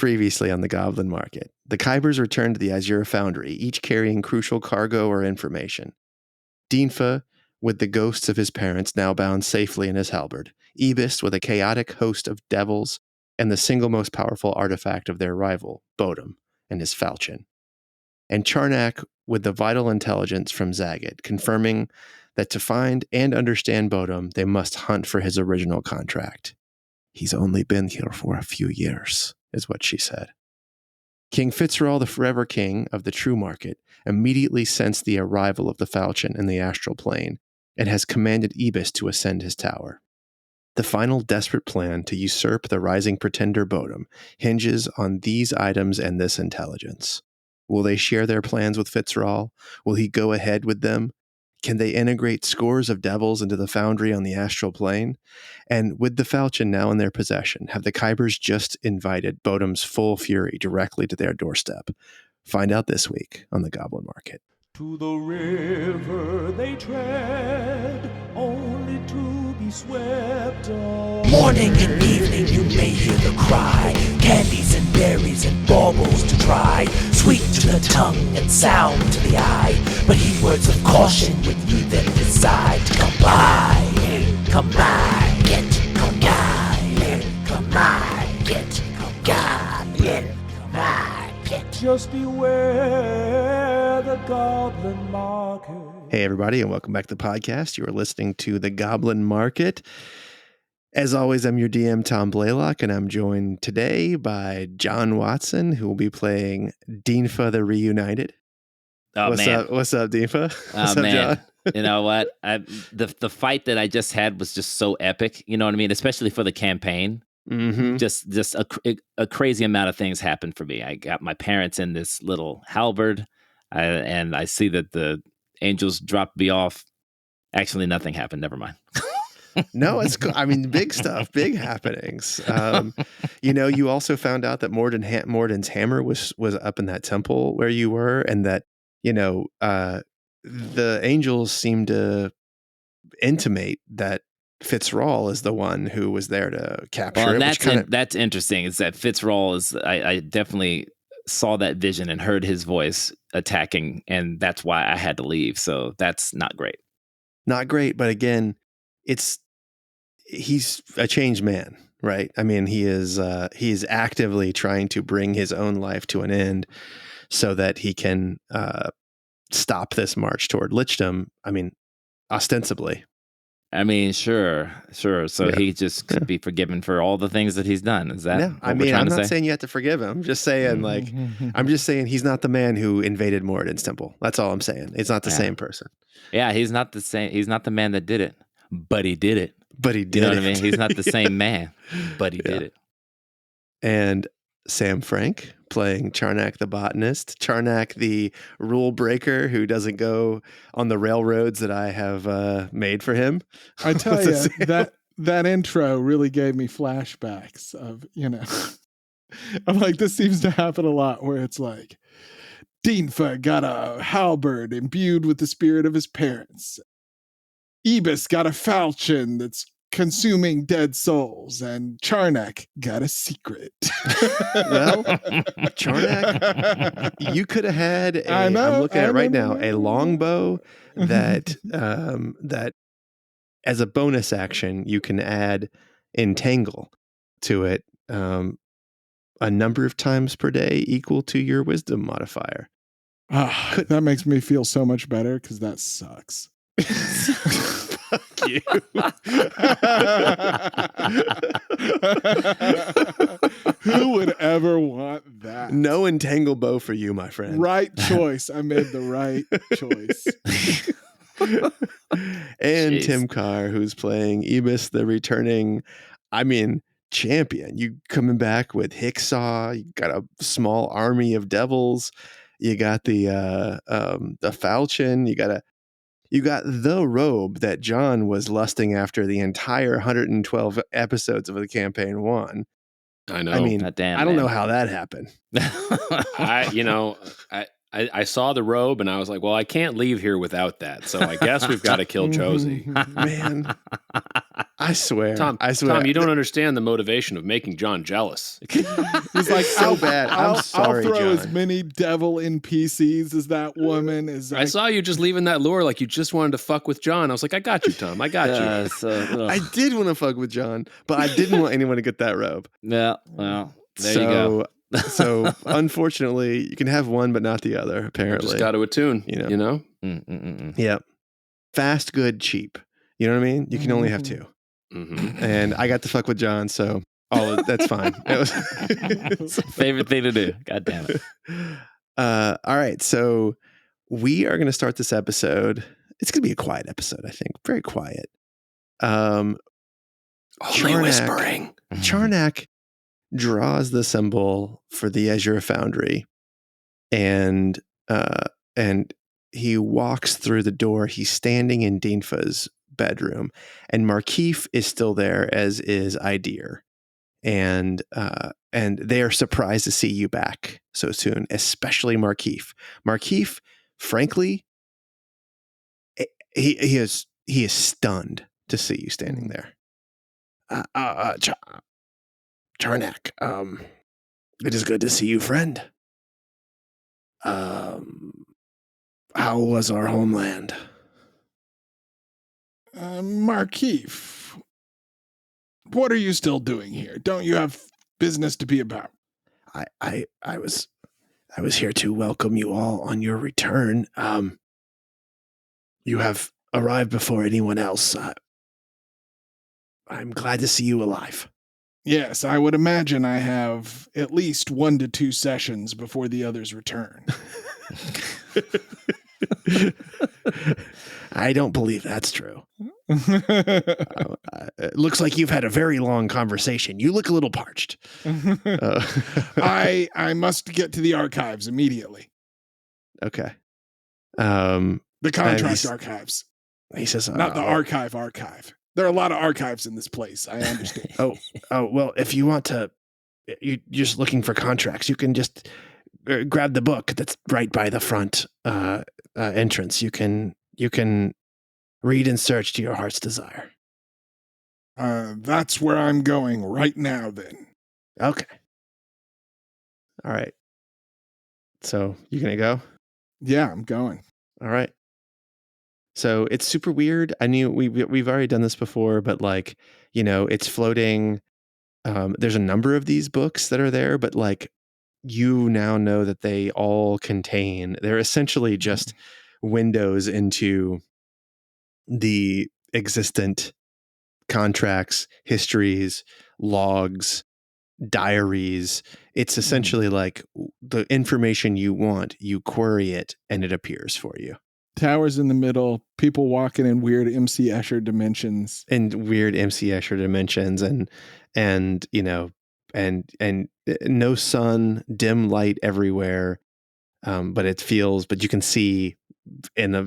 Previously on the Goblin Market, the Kybers returned to the Azure Foundry, each carrying crucial cargo or information. Dinfa, with the ghosts of his parents now bound safely in his halberd. Eabis, with a chaotic host of devils, and the single most powerful artifact of their rival, Bodum, and his falchion. And Charnak, with the vital intelligence from Zagat, confirming that to find and understand Bodum, they must hunt for his original contract. He's only been here for a few years, is what she said. King Fitzroy, the forever king of the true market, immediately sensed the arrival of the falchion in the astral plane and has commanded Eabis to ascend his tower. The final desperate plan to usurp the rising pretender Bodum hinges on these items and this intelligence. Will they share their plans with Fitzroy? Will he go ahead with them? Can they integrate scores of devils into the foundry on the astral plane? And with the falchion now in their possession, have the Kybers just invited Bodum's full fury directly to their doorstep? Find out this week on the Goblin Market. To the river they tread, only to be swept away. Morning and evening you may hear the cry, candies and berries and baubles to try, sweet to the tongue and sound to the eye, but heed words of caution when you then decide to come by, come by, come by, come by. Just beware the Goblin Market. Hey, everybody, and welcome back to the podcast. You are listening to the Goblin Market. As always, I'm your DM, Tom Blaylock, and I'm joined today by John Watson, who will be playing Dinfa the Reunited. Oh, What's man. up? What's up, Dinfa? What's up, man. John? You know what? The fight that I just had was just so epic. You know what I mean? Especially for the campaign. Mm-hmm. Just a crazy amount of things happened for me. I got my parents in this little halberd, and I see that the angels dropped me off. Actually, nothing happened. Never mind. No, it's cool. I mean, big stuff, big happenings. You also found out that Morden's hammer was up in that temple where you were, and that the angels seem to intimate that Fitzroy is the one who was there to capture it. That's interesting. Is that Fitzroy is? I definitely saw that vision and heard his voice attacking, and that's why I had to leave. So that's not great. Not great, but again, he's a changed man, right? I mean, he is actively trying to bring his own life to an end so that he can stop this march toward lichdom. I mean, ostensibly. I mean, sure. So he just could be forgiven for all the things that he's done. Is that? No, I mean, I'm not saying you have to forgive him. I'm just saying, he's not the man who invaded Moradin's temple. That's all I'm saying. It's not the same person. Yeah, he's not the same. He's not the man that did it, but he did it. You know what I mean? He's not the same man, but he did it. And Sam Frank playing Charnak the botanist, Charnak the rule breaker who doesn't go on the railroads that I have made for him. I tell you, that intro really gave me flashbacks of, I'm like, this seems to happen a lot where it's like, Dinfa got a halberd imbued with the spirit of his parents. Eabis got a falchion that's consuming dead souls, and Charnak got a secret. Well, Charnak, you could have had I'm looking at it right now, a longbow that as a bonus action you can add entangle to it a number of times per day equal to your wisdom modifier. That makes me feel so much better because that sucks. Fuck you. Who would ever want that? No entangle bow for you, my friend. Right choice. I made the right choice. And jeez. Tim Carr, who's playing Eabis, the returning, champion. You coming back with Hicksaw. You got a small army of devils. You got the falchion. You got the robe that John was lusting after the entire 112 episodes of the campaign one. I know. I don't know how that happened. I saw the robe and I was like, well, I can't leave here without that. So I guess we've got to kill Josie. Man, I swear. Tom, you don't understand the motivation of making John jealous. He's like, so bad. I'm sorry, I'll throw John. as many devil NPCs as that woman is. I saw you just leaving that lure like you just wanted to fuck with John. I was like, I got you, Tom. I got you. I did want to fuck with John, but I didn't want anyone to get that robe. Yeah, well, there you go. So unfortunately, you can have one but not the other. Apparently, Just got to attune. You know? Yeah. Fast, good, cheap. You know what I mean? You can only have two. Mm-hmm. And I got to fuck with John, so that's fine. It was favorite thing to do. God damn it. All right, so we are going to start this episode. It's going to be a quiet episode, I think. Very quiet. Only whispering. Charnak draws the symbol for the Azure Foundry, and he walks through the door. He's standing in Dinfa's bedroom, and Markeef is still there, as is Idir, and they are surprised to see you back so soon, especially Markeef. Markeef, frankly, he is stunned to see you standing there. Charnak, it is good to see you, friend. How was our homeland? Markeef, what are you still doing here? Don't you have business to be about? I was here to welcome you all on your return. You have arrived before anyone else. I'm glad to see you alive. Yes, I would imagine I have at least 1 to 2 sessions before the others return. I don't believe that's true. It looks like you've had a very long conversation. You look a little parched. I must get to the archives immediately. Okay. The contract archives. He says, not the archive. There are a lot of archives in this place. I understand. Oh, well, if you want to, you're just looking for contracts, you can just grab the book that's right by the front entrance. You can read and search to your heart's desire. That's where I'm going right now, then. Okay. All right. So you gonna go? Yeah, I'm going. All right. So it's super weird. I knew we've already done this before, but like, it's floating. There's a number of these books that are there, but like, you now know that they're essentially just windows into the existent contracts, histories, logs, diaries. It's essentially like the information you want, you query it and it appears for you. Towers in the middle, people walking in weird MC Escher dimensions. And no sun, dim light everywhere. But you can see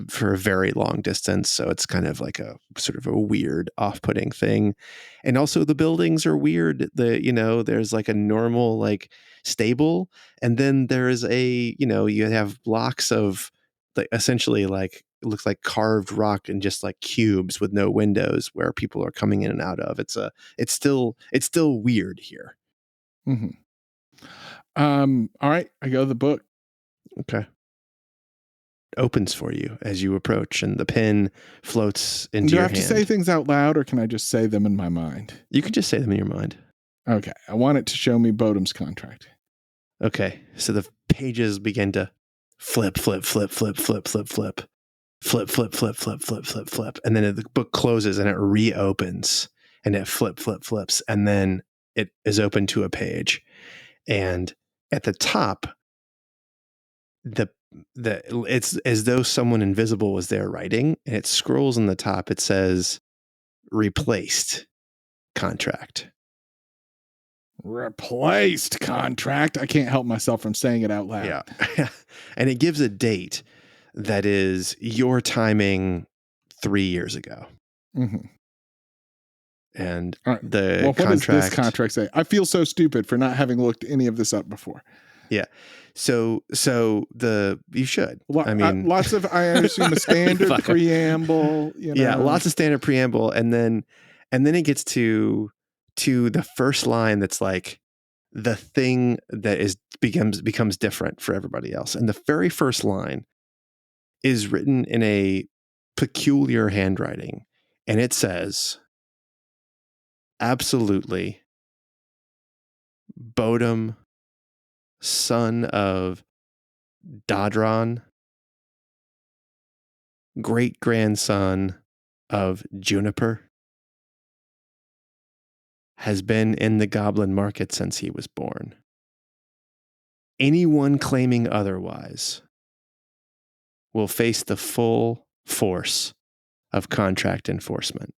for a very long distance. So it's kind of like a sort of a weird off-putting thing. And also the buildings are weird. There's like a normal like stable. And then there's you have blocks of like essentially like it looks like carved rock and just like cubes with no windows where people are coming in and out of. It's still weird here. Mm-hmm. All right, I go to the book. Okay. Opens for you as you approach, and the pen floats into your hand. Do I have to say things out loud, or can I just say them in my mind? You can just say them in your mind. Okay. I want it to show me Bodum's contract. Okay. So the pages begin to flip, flip, flip, flip, flip, flip, flip, flip, flip, flip, flip, flip, flip, flip. And then the book closes and it reopens and it flips. And then it is open to a page. And at the top, it's as though someone invisible was there writing, and it scrolls on the top. It says replaced contract. Replaced contract. I can't help myself from saying it out loud. Yeah. And it gives a date that is your timing 3 years ago. Mm-hmm. And right. the what contract. What does this contract say? I feel so stupid for not having looked any of this up before. Yeah. So you should. I mean, lots of, I assume, a standard Fucker. preamble. yeah, lots of standard preamble, and then it gets to the first line that's like the thing that becomes different for everybody else. And the very first line is written in a peculiar handwriting, and it says, "Absolutely, Bodum, son of Dadron, great grandson of Juniper, has been in the Goblin market since he was born. Anyone claiming otherwise will face the full force of contract enforcement."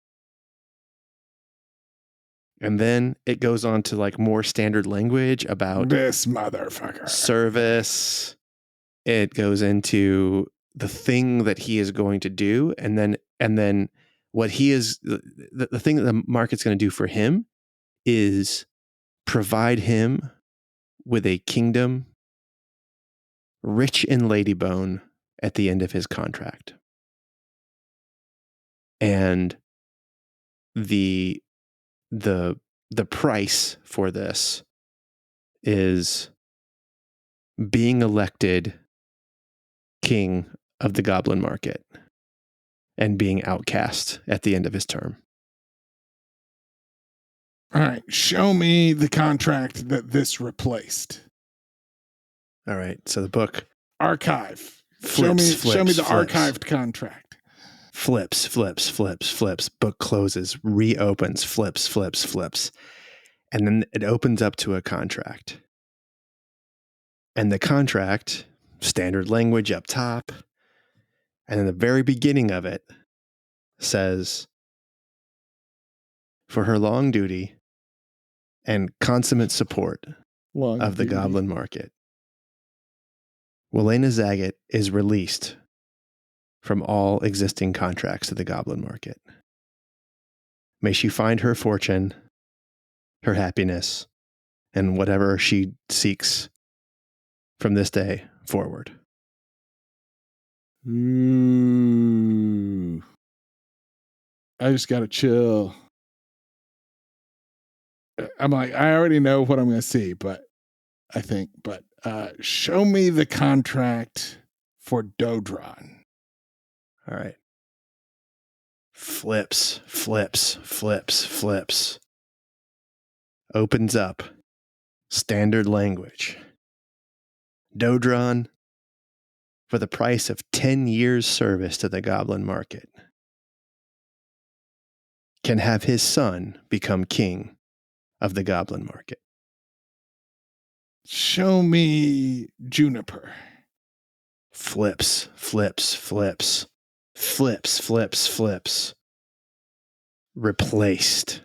And then it goes on to like more standard language about this motherfucker service. It goes into the thing that he is going to do, and then what he is, the thing that the market's going to do for him is provide him with a kingdom rich in ladybone at the end of his contract. And the price for this is being elected king of the Goblin market and being outcast at the end of his term. All right, show me the contract that this replaced. All right, so the book Archive. Flips, show me the flips. archived contract. flips. Book closes, reopens, flips. And then it opens up to a contract. And the contract, standard language up top, and in the very beginning of it says, "For her long duty and consummate support of the Goblin market, Welena Zagat is released from all existing contracts of the Goblin market. May she find her fortune, her happiness, and whatever she seeks from this day forward." Ooh. I just got to chill. I'm like, I already know what I'm going to see, but show me the contract for Dodron. All right. Flips. Opens up. Standard language. Dodron, for the price of 10 years' service to the Goblin market, can have his son become king of the Goblin market. Show me Juniper. Flips. Replaced.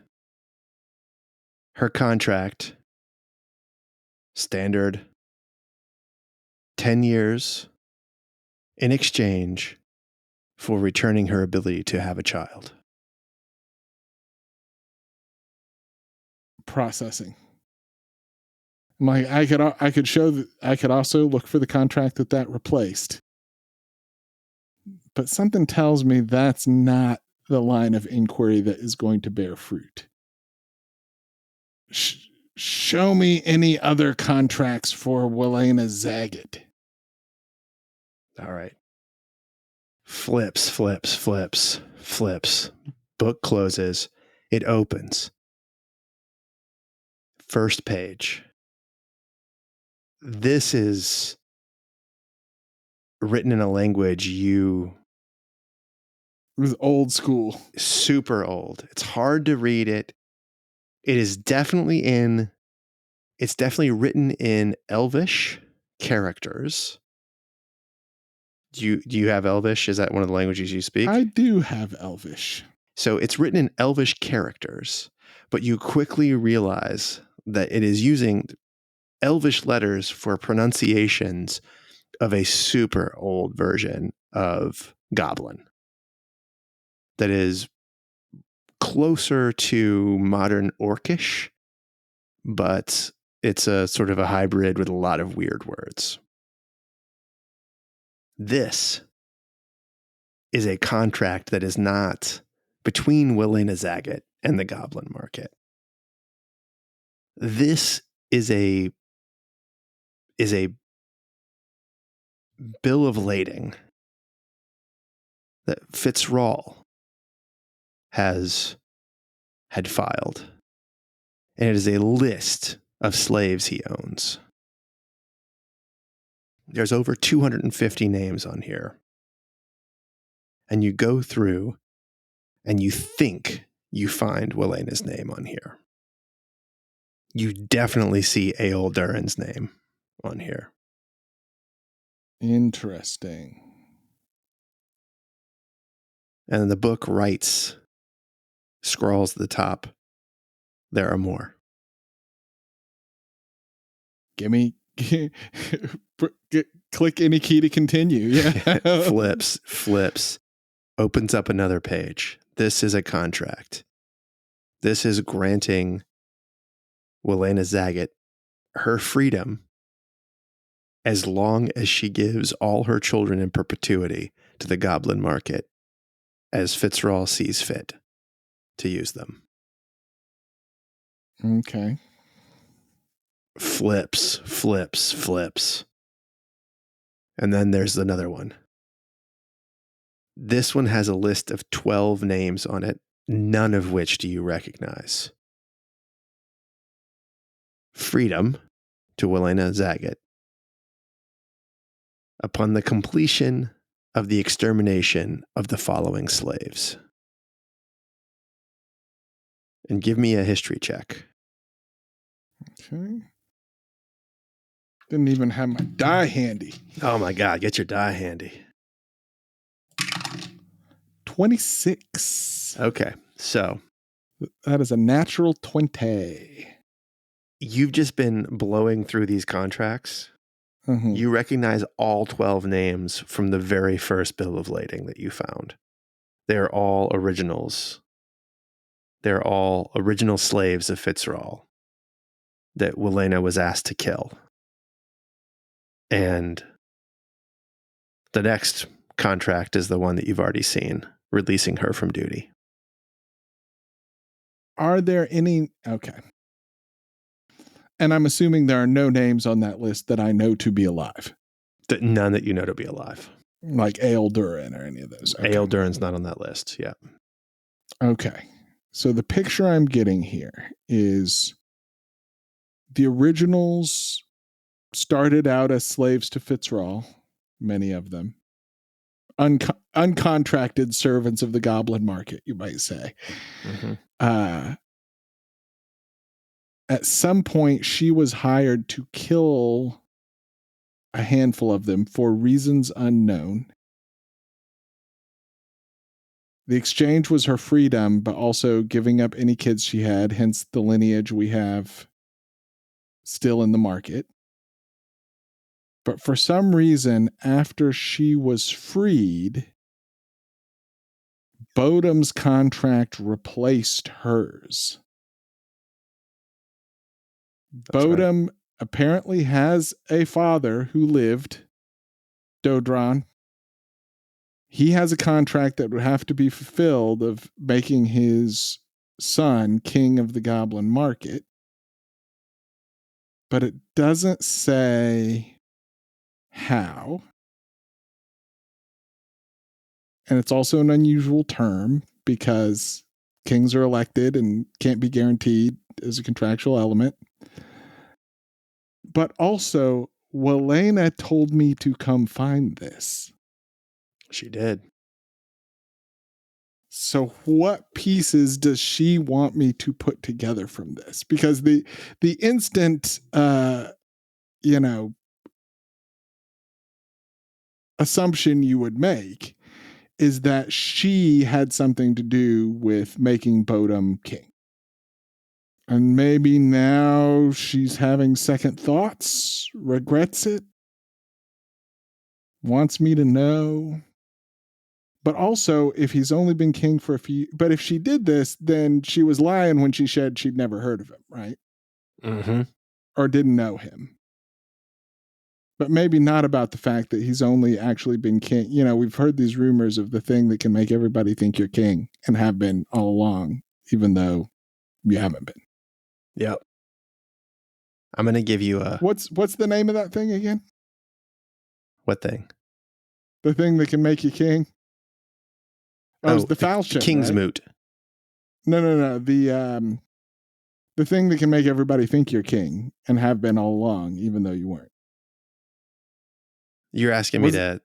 Her contract, standard, 10 years in exchange for returning her ability to have a child. Processing. I'm like, I could also look for the contract that replaced. But something tells me that's not the line of inquiry that is going to bear fruit. Show me any other contracts for Welena Zagat. All right. Flips. Book closes. It opens. First page. This is written in a language It was old school. Super old. It's hard to read it. It is definitely written in Elvish characters. Do you have Elvish? Is that one of the languages you speak? I do have Elvish. So it's written in Elvish characters, but you quickly realize that it is using Elvish letters for pronunciations of a super old version of Goblin that is closer to modern Orcish, but It's a sort of a hybrid with a lot of weird words. This is a contract that is not between Welena Zagat and the Goblin Market. This is a bill of lading that Fitzrawle had filed. And it is a list of slaves he owns. There's over 250 names on here. And you go through and you think you find Welena's name on here. You definitely see Aol Durin's name on here. Interesting. And the book scrawls at the top, there are more. Click any key to continue. Yeah. Flips, opens up another page. This is a contract. This is granting Welena Zagat her freedom as long as she gives all her children in perpetuity to the Goblin Market as Fitzrawle sees fit to use them. Okay. Flips. And then there's another one. This one has a list of 12 names on it, none of which do you recognize. Freedom to Welena Zagat upon the completion of the extermination of the following slaves. And give me a history check. Okay. Didn't even have my die handy. Oh my God, get your die handy. 26. Okay, so That is a natural 20. you've just been blowing through these contracts. Mm-hmm. You recognize all 12 names from the very first bill of lading that you found. They're all originals. They're all original slaves of Fitzrawle that Welena was asked to kill. And the next contract is the one that you've already seen, releasing her from duty. Are there any? Okay. And I'm assuming there are no names on that list that I know to be alive. None that you know to be alive. Like Aol Durin or any of those. Okay. Aol Durin's not on that list. Yeah. Okay. So the picture I'm getting here is the originals started out as slaves to Fitzrawle, many of them. Uncontracted servants of the Goblin Market, you might say. Mm-hmm. At some point, she was hired to kill a handful of them for reasons unknown. The exchange was her freedom, but also giving up any kids she had, hence the lineage we have still in the market. But for some reason, after she was freed, Bodum's contract replaced hers. That's Bodum apparently has a father who lived, Dodron. He has a contract that would have to be fulfilled of making his son king of the Goblin Market. But it doesn't say how. And it's also an unusual term because kings are elected and can't be guaranteed as a contractual element. But also, Welena told me to come find this. She did. So what pieces does she want me to put together from this? Because the instant, assumption you would make is that she had something to do with making Bodum king. And maybe now she's having second thoughts, regrets it, wants me to know. But also, if he's only been king for a few... But if she did this, then she was lying when she said she'd never heard of him, right? Mm-hmm. or didn't know him. But maybe not about the fact that he's only actually been king. You know, we've heard these rumors of the thing that can make everybody think you're king and have been all along, even though you haven't been. Yep. I'm going to give you a... What's the name of that thing again? What thing? The thing that can make you king? Oh, it's the falchion, King's right? moot. No. The thing that can make everybody think you're king and have been all along, even though you weren't. You're asking me to...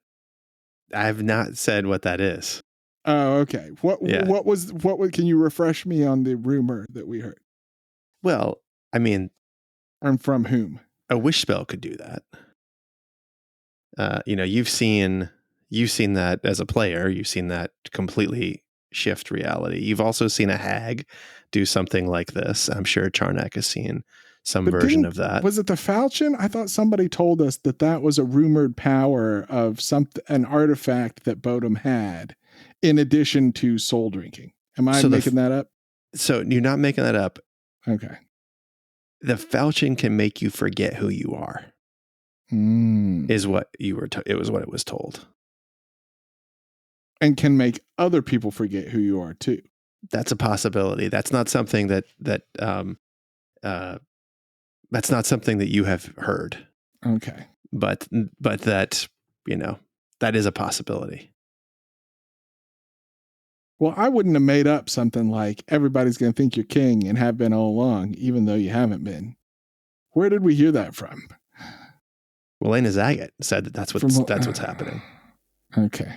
I have not said what that is. Oh, okay. What can you refresh me on the rumor that we heard? Well, I mean... And from whom? A wish spell could do that. You've seen that as a player. You've seen that completely shift reality. You've also seen a hag do something like this. I'm sure Charnak has seen some version of that. Was it the falchion? I thought somebody told us that was a rumored power of an artifact that Bodum had, in addition to soul drinking. Am I making that up? So you're not making that up. Okay. The falchion can make you forget who you are. Is what you were. It was what it was told. And can make other people forget who you are too. That's a possibility. That's not something that's not something that you have heard. Okay. But that, that is a possibility. Well, I wouldn't have made up something like everybody's going to think you're king and have been all along, even though you haven't been. Where did we hear that from? Well, Lena Zagat said that's what's happening. Okay.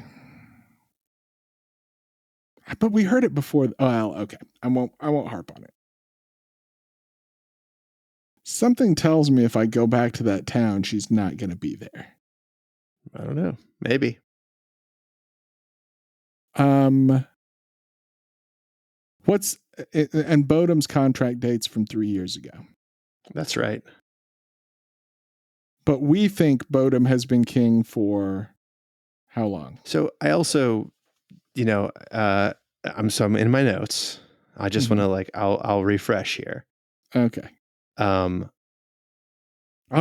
But we heard it before. Well, okay. I won't harp on it. Something tells me if I go back to that town, she's not going to be there. I don't know. Maybe. And Bodum's contract dates from 3 years ago. That's right. But we think Bodum has been king for how long? So I also, I'm in my notes. I just want to I'll refresh here. Okay. I'll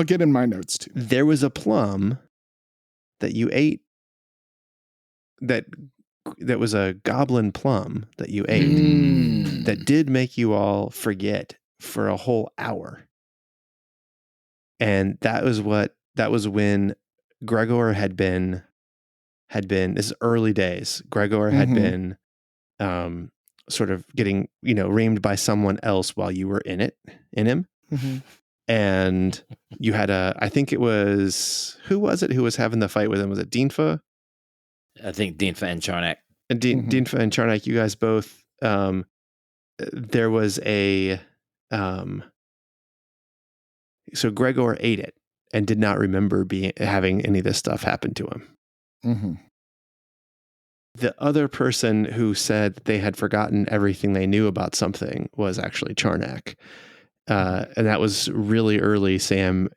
get in my notes too. There was a plum that you ate that was a goblin plum that you ate that did make you all forget for a whole hour. And that was when Gregor had been, this is early days. Gregor had been sort of getting, reamed by someone else while you were in him. Mm-hmm. And you had I think it was, who was it who was having the fight with him? Was it Dinfa? I think Dinfa and Charnak. And Dinfa and Charnak, you guys both, there was so Gregor ate it and did not remember having any of this stuff happen to him. Mm-hmm. The other person who said that they had forgotten everything they knew about something was actually Charnak. And that was really early, Sam,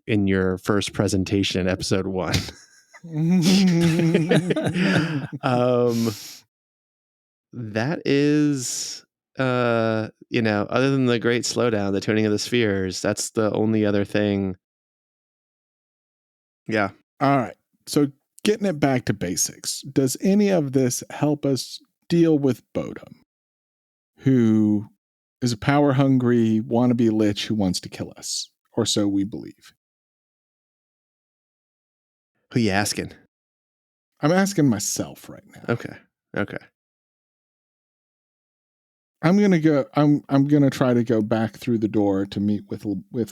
in your first presentation in episode 1. That is, other than the great slowdown, the tuning of the spheres, that's the only other thing. Yeah. All right. So getting it back to basics, does any of this help us deal with Bodum, who is a power-hungry, wannabe lich who wants to kill us, or so we believe? Who you asking? I'm asking myself right now. Okay. I'm gonna try to go back through the door to meet with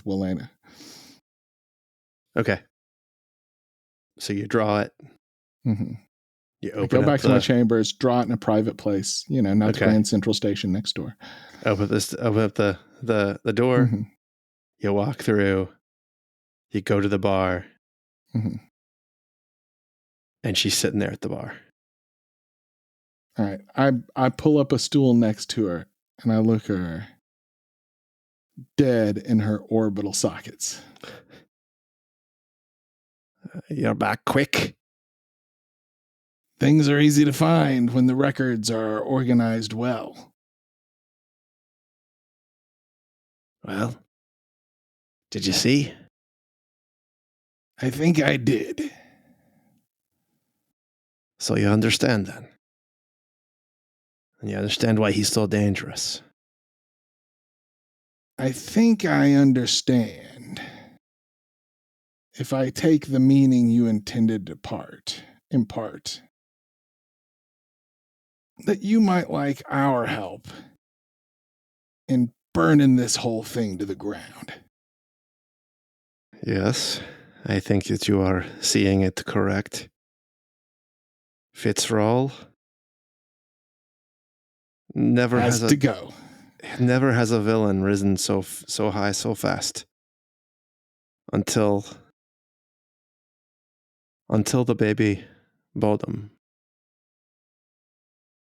Welena. Okay. So you draw it. Mm-hmm. You open. Go back to my chambers. Draw it in a private place. Not the Grand Central Station next door. Open up the door. Mm-hmm. You walk through. You go to the bar. Mm-hmm. And she's sitting there at the bar. All right. I pull up a stool next to her and I look at her, dead in her orbital sockets. You're back quick. Things are easy to find when the records are organized well. Well, Did you see? I think I did. So you understand then. And you understand why he's so dangerous. I think I understand. If I take the meaning you intended to impart, that you might like our help in burning this whole thing to the ground. Yes, I think that you are seeing it correct. Fitzroy never Has to go. Never has a villain risen so high so fast. Until the baby Bodum.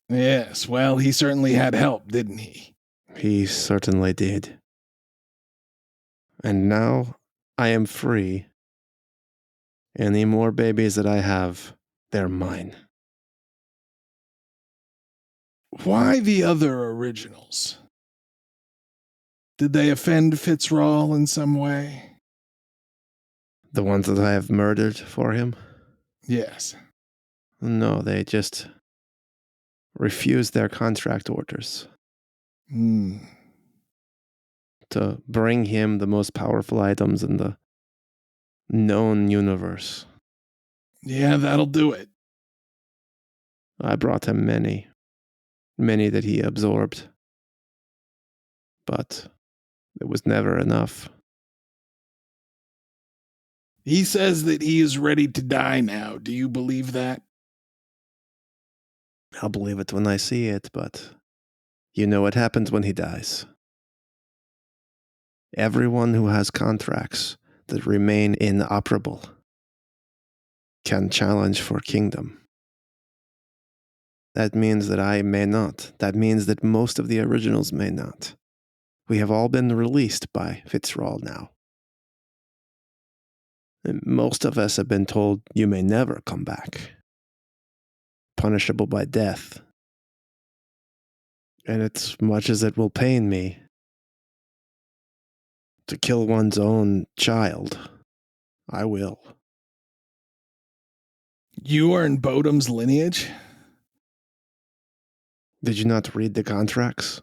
Yes, well, he certainly had help, didn't he? He certainly did. And now I am free. Any more babies that I have, they're mine. Why the other originals? Did they offend Fitzroy in some way? The ones that I have murdered for him? Yes. No, they just refused their contract orders. To bring him the most powerful items in the known universe. Yeah, that'll do it. I brought him many that he absorbed. But it was never enough. He says that he is ready to die now. Do you believe that? I'll believe it when I see it, but you know what happens when he dies. Everyone who has contracts that remain inoperable can challenge for kingdom. That means that I may not. That means that most of the originals may not. We have all been released by Fitzroy now. And most of us have been told you may never come back. Punishable by death. And as much as it will pain me to kill one's own child, I will. You are in Bodum's lineage? Did you not read the contracts?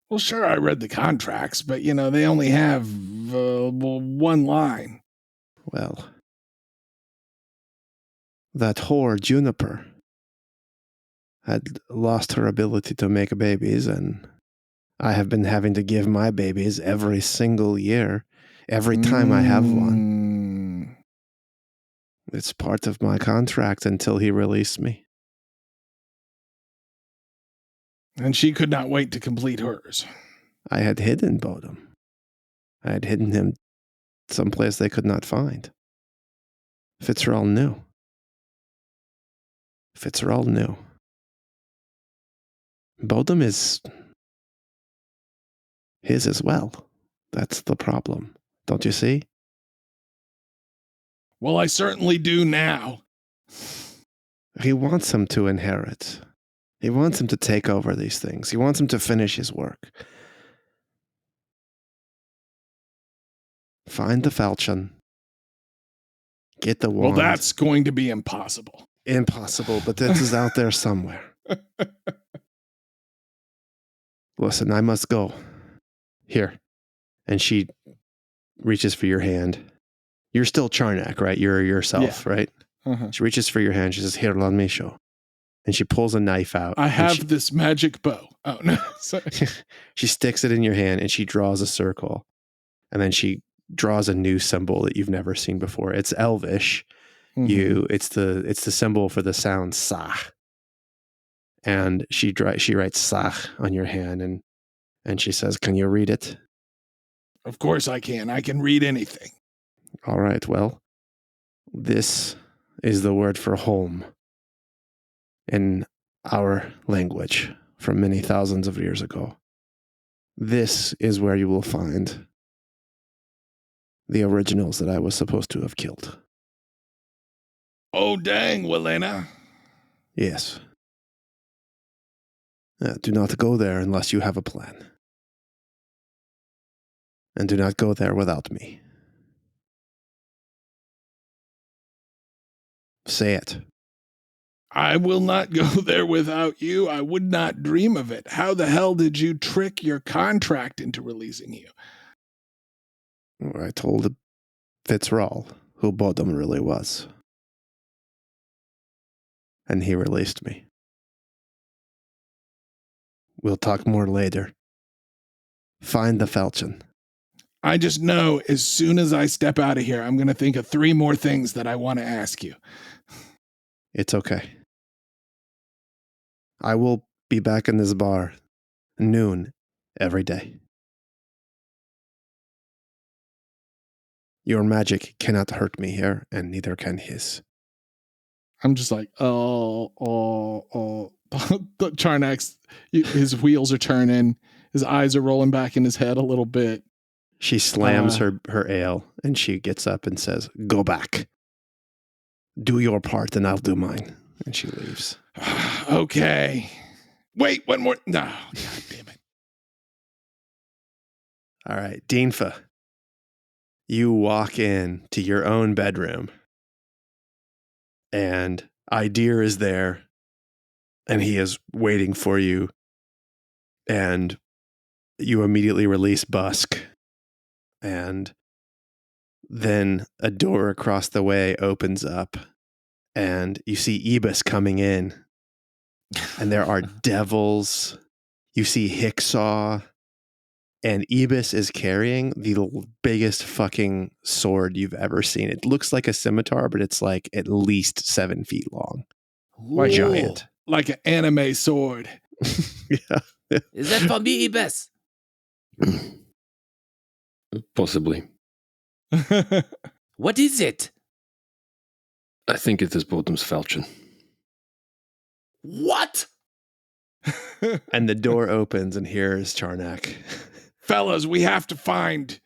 Well, sure, I read the contracts, but, they only have one line. Well, that whore, Juniper, had lost her ability to make babies, and I have been having to give my babies every single year, every time I have one. It's part of my contract until he released me. And she could not wait to complete hers. I had hidden Bodum. I had hidden him someplace they could not find. Fitzroy knew. Bodum is his as well. That's the problem. Don't you see? Well, I certainly do now. He wants him to inherit. He wants him to take over these things. He wants him to finish his work. Find the falchion. Get the wand. Well, that's going to be impossible. Impossible, but it is out there somewhere. Listen, I must go. Here. And she reaches for your hand. You're still Charnak, right? You're yourself, Yeah. right? Uh-huh. She reaches for your hand. She says, here, let me show. And she pulls a knife out. I have this magic bow. Oh, no. Sorry. She sticks it in your hand and she draws a circle. And then she draws a new symbol that you've never seen before. It's Elvish. Mm-hmm. It's the symbol for the sound sa. And she writes sa on your hand and she says, can you read it? Of course I can. I can read anything. All right, well, this is the word for home in our language from many thousands of years ago. This is where you will find the originals that I was supposed to have killed. Oh, dang, Welena. Yes. Do not go there unless you have a plan. And do not go there without me. Say it. I will not go there without you. I would not dream of it. How the hell did you trick your contract into releasing you? I told Fitzroy who Bodum really was. And he released me. We'll talk more later. Find the falchion. I just know as soon as I step out of here, I'm going to think of 3 more things that I want to ask you. It's okay. I will be back in this bar noon every day. Your magic cannot hurt me here, and neither can his. I'm just like, Charnak's, his wheels are turning. His eyes are rolling back in his head a little bit. She slams her ale, and she gets up and says, "Go back. Do your part, and I'll do mine." And she leaves. Okay. Wait, one more. No, God damn it. All right, Dinfa. You walk in to your own bedroom, and Idir is there, and he is waiting for you, and you immediately release Busk, and then a door across the way opens up, and you see Eabis coming in, and there are devils. You see Hicksaw, and Eabis is carrying the biggest fucking sword you've ever seen. It looks like a scimitar, but it's like at least 7 feet long. Like giant. Like an anime sword. Yeah. Is that for me, Eabis? Possibly. What is it? I think it is Bodum's falchion. What? And the door opens, and here is Charnak. Fellas, we have to find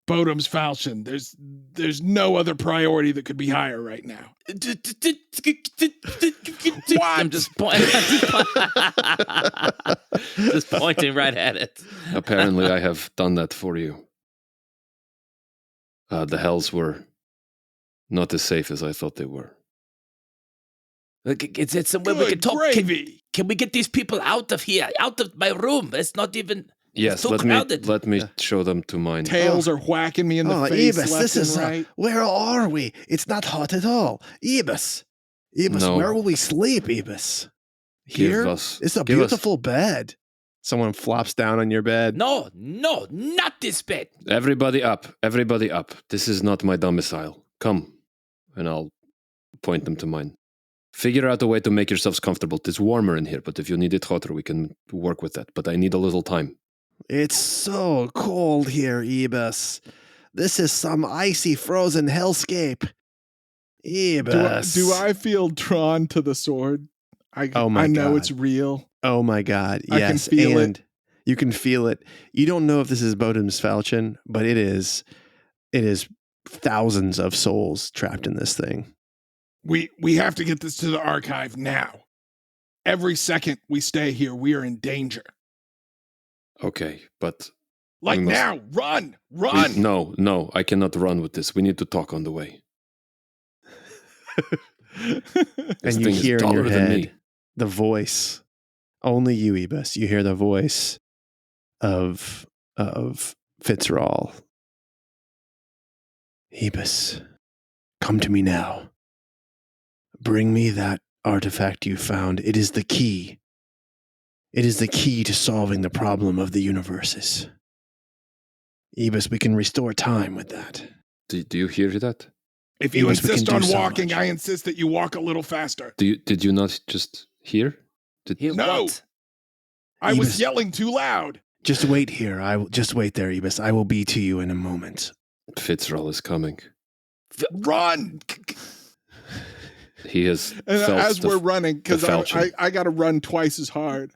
Bodum's falchion. There's no other priority that could be higher right now. I'm just just pointing right at it. Apparently, I have done that for you. The hells were not as safe as I thought they were. Is it somewhere we can talk? Can we get these people out of here, out of my room? It's not even. Yes, too crowded. let me show them to mine. Tails are whacking me in the face. Eabis, left this is and right. where are we? It's not hot at all. Eabis, No. where will we sleep, Eabis? Give Here? us- It's a give us- beautiful bed. Someone flops down on your bed. No, not this bed. Everybody up. This is not my domicile. Come, and I'll point them to mine. Figure out a way to make yourselves comfortable. It's warmer in here, but if you need it hotter, we can work with that. But I need a little time. It's so cold here, Eabis. This is some icy, frozen hellscape. Eabis. Do I feel drawn to the sword? Oh my I know God. it's real. Oh my God! I Yes, can feel and you can feel it. You don't know if this is Bodum's falchion, but it is. It is thousands of souls trapped in this thing. We have to get this to the archive now. Every second we stay here, we are in danger. Okay, but Like We must- now, run! no, I cannot run with this. We need to talk on the way. This And you thing is hear in taller your than head me. the voice. Only you, Eabis. You hear the voice of Fitzroy. Eabis, come to me now. Bring me that artifact you found. It is the key. It is the key to solving the problem of the universes. Eabis, we can restore time with that. Do you hear that? If you Eabis, we insist can on do so walking, much. I insist that you walk a little faster. Did you not just hear? Here, No. what? I was Eabis- yelling too loud. Just wait here. I will just wait there, Eabis. I will be to you in a moment. Fitzroy is coming. Run! He has And felt as the- we're running, because falchion. I got to run twice as hard.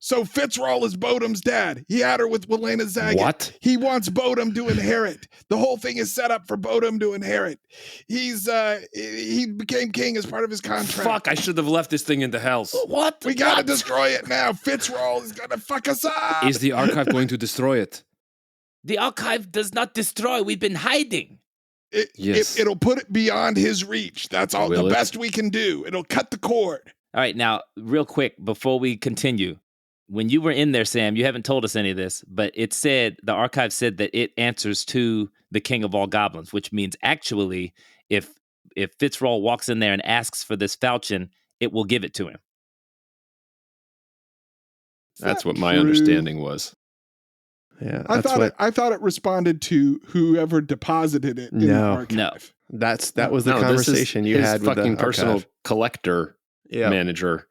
So Fitzroll is Bodum's dad. He had her with Welena Zagat. What? He wants Bodum to inherit. The whole thing is set up for Bodum to inherit. He became king as part of his contract. Fuck, I should have left this thing in the house. What? We gotta What? destroy it now. Fitzroll is gonna fuck us up. Is the archive going to destroy it? The archive does not destroy. We've been hiding. Yes. It'll put it beyond his reach. That's all Will the it? best we can do. It'll cut the cord. All right, now, real quick, before we continue, when you were in there, Sam, you haven't told us any of this, but the archive said that it answers to the king of all goblins, which means actually, if Fitzroll walks in there and asks for this falchion, it will give it to him. That's what my True. understanding was. Yeah, I that's thought it responded to whoever deposited it in the No. archive. No. that was the No, this is conversation you his had with the fucking personal archive. collector Yeah. manager.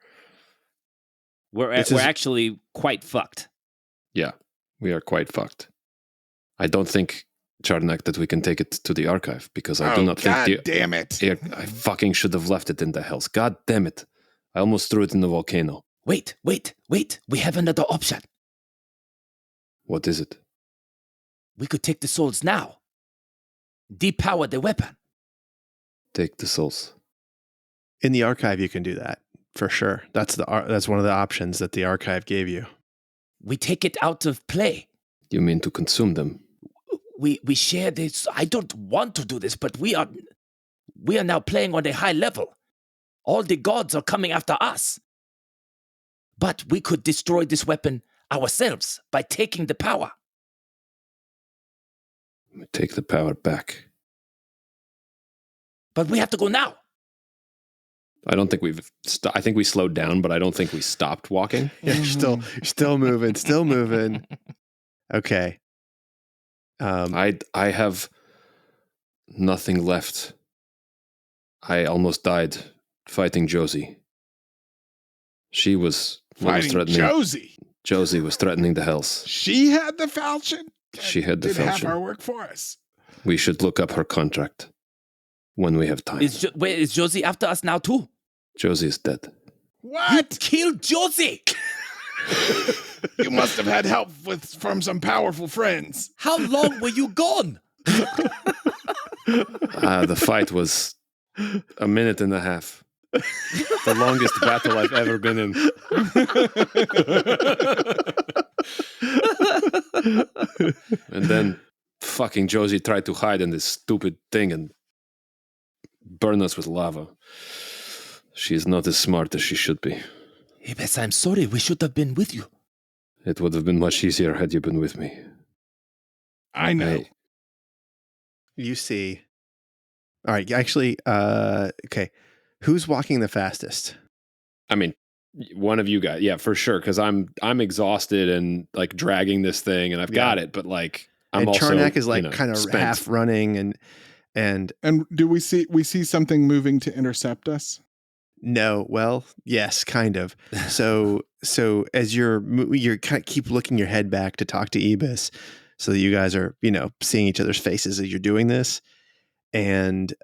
We're This is- actually quite fucked. Yeah, we are quite fucked. I don't think, Charnak, that we can take it to the archive because I do not God think damn it. I fucking should have left it in the hells. God damn it. I almost threw it in the volcano. Wait. We have another option. What is it? We could take the souls now. Depower the weapon. Take the souls. In the archive, you can do that for sure. That's one of the options that the archive gave you. We take it out of play. You mean to consume them? We share this. I don't want to do this, but we are now playing on a high level. All the gods are coming after us. But we could destroy this weapon ourselves by taking the power. We take the power back. But we have to go now. I don't think I think we slowed down, but I don't think we stopped walking. Yeah, you're still moving. Okay. I have nothing left. I almost died fighting Josie. She was Fighting threatening. Josie. Josie was threatening the hells. She had the falchion. She had the Did half falchion. our work for us. We should look up her contract when we have time. Is Josie after us now too? Josie is dead. What? Killed Josie! You must have had help from some powerful friends. How long were you gone? The fight was a minute and a half. The longest battle I've ever been in. And then fucking Josie tried to hide in this stupid thing and burn us with lava. She is not as smart as she should be. Eabis, I'm sorry. We should have been with you. It would have been much easier had you been with me. I know. Hey, You see. All right. Actually, okay. Who's walking the fastest? I mean, one of you guys, yeah, for sure, because I'm exhausted and like dragging this thing, and I've got it, but like I'm and also Charnak is like kind of spent. half running and Do we see something moving to intercept us? no, well, yes, kind of. So as you're kind of keep looking your head back to talk to Eabis, so that you guys are seeing each other's faces as you're doing this, and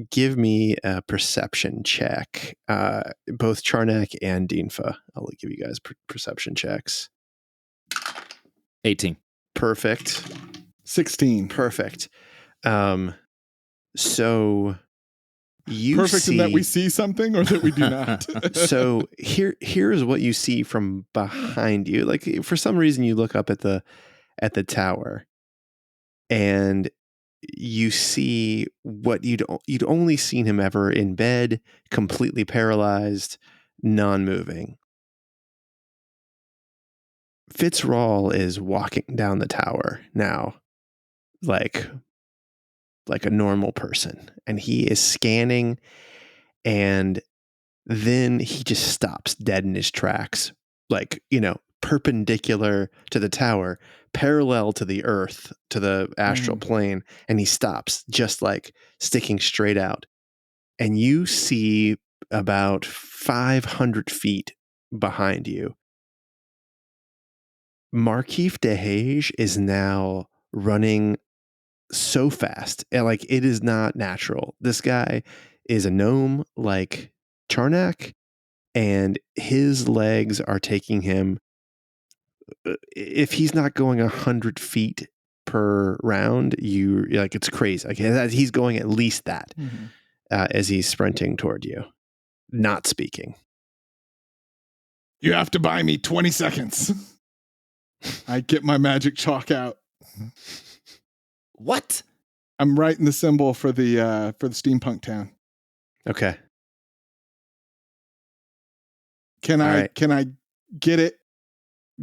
give me a perception check, both Charnak and Dinfa. I'll give you guys perception checks. 18. Perfect. 16. Perfect. So you Perfect see, in that we see something or that we do not. so here's what you see from behind you. Like for some reason you look up at the tower and you see what you'd only seen him ever in bed, completely paralyzed, non-moving. Fitzroll is walking down the tower now, like a normal person, and he is scanning, and then he just stops dead in his tracks, like perpendicular to the tower, parallel to the earth, to the astral plane, and he stops, just like sticking straight out. And you see about 500 feet behind you, Markeef de Hage is now running so fast, and like it is not natural. This guy is a gnome like Charnak, and his legs are taking him. If he's not going 100 feet per round, you're like, it's crazy. Like, he's going at least that as he's sprinting toward you, not speaking. You have to buy me 20 seconds. I get my magic chalk out. What? I'm writing the symbol for the steampunk town. Okay. Can All I right. get it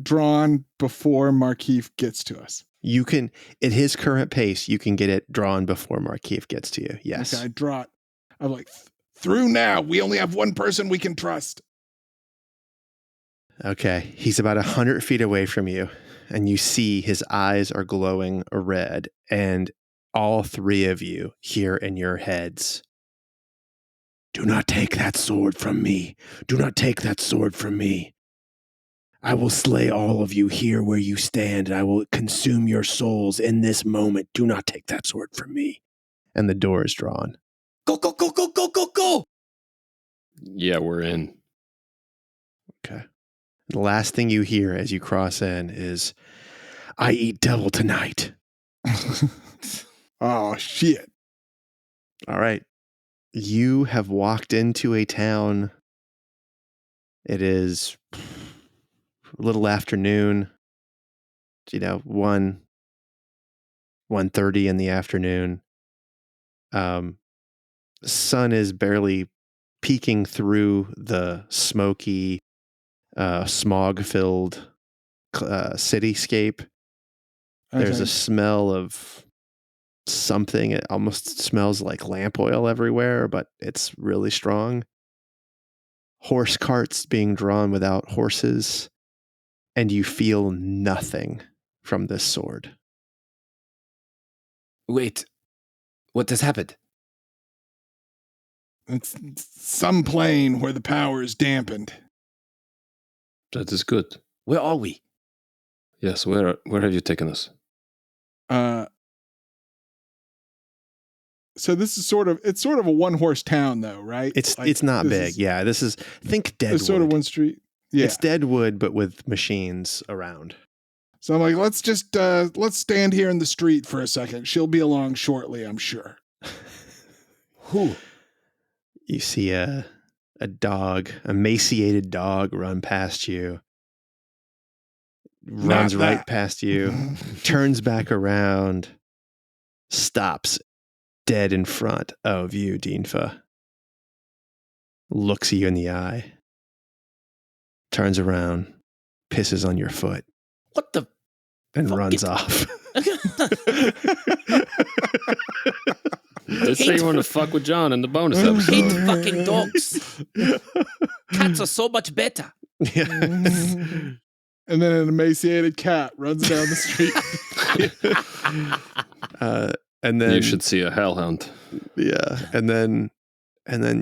drawn before Markeith gets to us? You can, at his current pace, you can get it drawn before Markeith gets to you. Yes. Okay, I draw it. I'm like, through now. We only have one person we can trust. Okay. He's about 100 feet away from you, and you see his eyes are glowing red, and all three of you hear in your heads, "Do not take that sword from me. Do not take that sword from me. I will slay all of you here where you stand, and I will consume your souls in this moment. Do not take that sword from me." And the door is drawn. Go, go, go, go, go, go, go. Yeah, we're in. Okay. The last thing you hear as you cross in is, "I eat devil tonight." Oh, shit. All right. You have walked into a town. It is a little afternoon, 1:30 in the afternoon. Sun is barely peeking through the smoky, smog-filled cityscape. There's a smell of something. It almost smells like lamp oil everywhere, but it's really strong. Horse carts being drawn without horses, and you feel nothing from this sword. Wait, what has happened? It's some plane where the power is dampened. That is good. Where are we? Yes, where have you taken us? So this is sort of a one-horse town, though, right? It's not big. Yeah, think Deadwood. It's sort of one street. Yeah. It's Deadwood, but with machines around. So I'm like, let's stand here in the street for a second. She'll be along shortly, I'm sure. Who? You see a dog, emaciated dog, run past you. Runs right past you, turns back around, stops dead in front of you, Dinfa. Looks you in the eye, turns around, pisses on your foot. What the? And runs off. Let's say you want to fuck with John in the bonus episode. Hate fucking dogs. Cats are so much better. Yeah. And then an emaciated cat runs down the street. And then you should see a hellhound. Yeah, and then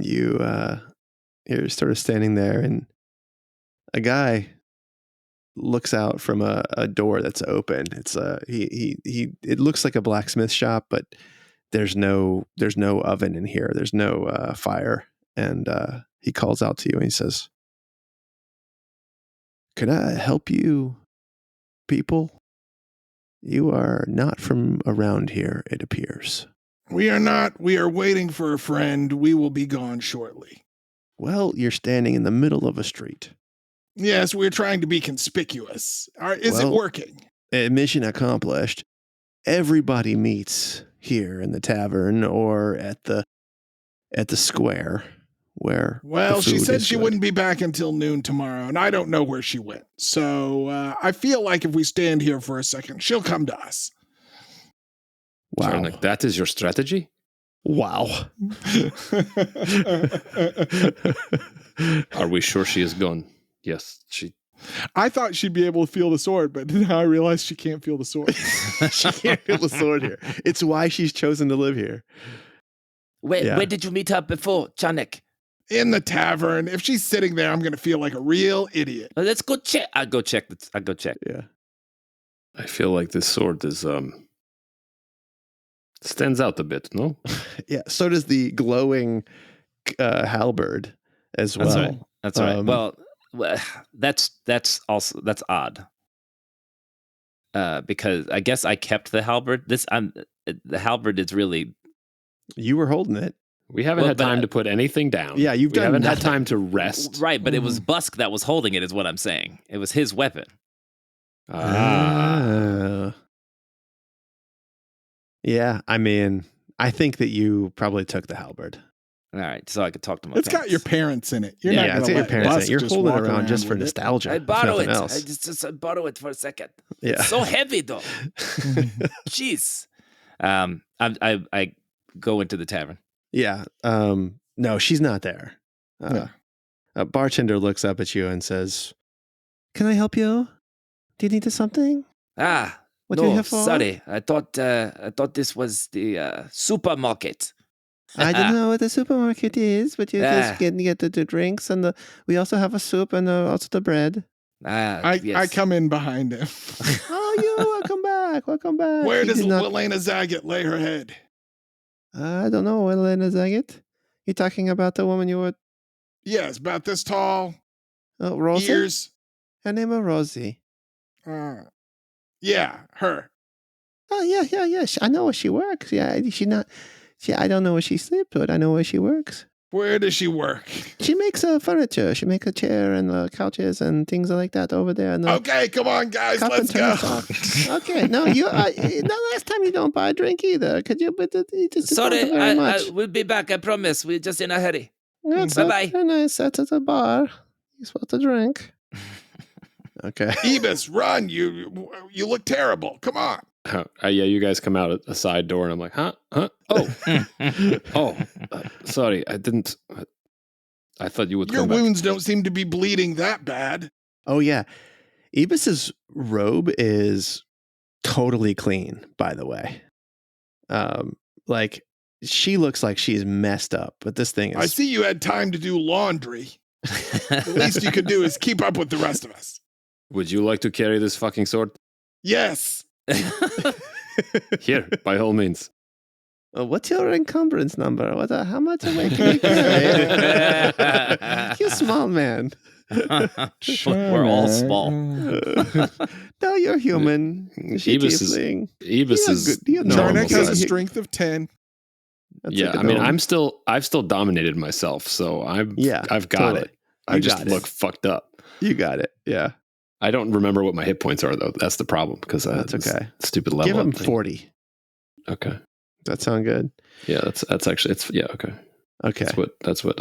you're sort of standing there, and a guy looks out from a door that's open. It's it looks like a blacksmith shop, but there's no oven in here. There's no fire, and he calls out to you and he says, "Could I help you, people? You are not from around here, it appears." We are not. We are waiting for a friend. We will be gone shortly. Well, you're standing in the middle of a street. Yes, we're trying to be conspicuous. Is it working? Mission accomplished. Everybody meets here in the tavern or at the square where. Well, she said she wouldn't be back until noon tomorrow, and I don't know where she went. So I feel like if we stand here for a second, she'll come to us. Wow. Charnak, that is your strategy? Wow. Are we sure she is gone? Yes, she. I thought she'd be able to feel the sword, but now I realize she can't feel the sword. She can't feel the sword here. It's why she's chosen to live here. Where did you meet her before, Charnak? In the tavern. If she's sitting there, I'm going to feel like a real idiot. Well, let's go check. I'll go check. Yeah. I feel like this sword is stands out a bit, no? Yeah. So does the glowing halberd as well. That's right. That's all right. Well, that's odd. Because I guess I kept the halberd. The halberd is really. You were holding it. We haven't had time to put anything down. Yeah, we haven't had time to rest. Right, but it was Busk that was holding it, is what I'm saying. It was his weapon. Yeah, I mean, I think that you probably took the halberd. All right, so I could talk to my It's parents. got your parents in it. You're Yeah, not it's gonna got your let parents in Busk it. You're just holding it walk around just for with it. nostalgia. I borrow nothing it. else. I just borrow it for a second. Yeah. It's so heavy, though. Jeez. I go into the tavern. Yeah. No, she's not there. A bartender looks up at you and says, "Can I help you? Do you need something? What are you No, here for?" sorry. I thought this was the supermarket. I don't know what the supermarket is, but you just get the drinks and we also have a soup and also the bread. I come in behind him. Oh, you welcome back. Welcome back. Where does Elena Zagat lay her head? I don't know, Elena Zagat. You talking about the woman you were? Yes, about this tall. Rosie? Ears. Her name is Rosie. Yeah, her. Oh, yeah. I know where she works. Yeah, I don't know where she sleeps, but I know where she works. Where does she work? She makes furniture. She makes a chair and couches and things like that over there. And okay, come on, guys, let's go. Okay, no, the last time you don't buy a drink either. Could you? But sorry, I will be back. I promise. We're just in a hurry. Bye-bye. Very nice. That's at the bar. You're supposed to drink. Okay. Eabis, run! You look terrible. Come on. Yeah, you guys come out a side door, and I'm like, huh? Oh, sorry, I didn't. I thought you would. Your wounds don't seem to be bleeding that bad. Oh yeah, Eabis's robe is totally clean. By the way, like she looks like she's messed up, but this thing is. I see you had time to do laundry. The least you could do is keep up with the rest of us. Would you like to carry this fucking sword? Yes. Here, by all means. What's your encumbrance number? How much weight can you carry? You small man. We're all small. No, you're human. Eabis is Charnak has a strength of 10. Yeah, I mean, I've still dominated myself, so I've got it. I just look fucked up. You got it. Yeah. I don't remember what my hit points are, though. That's the problem, because that's okay. Stupid level. Give him 40. Okay. Does that sound good? Yeah, that's actually okay. Okay. That's what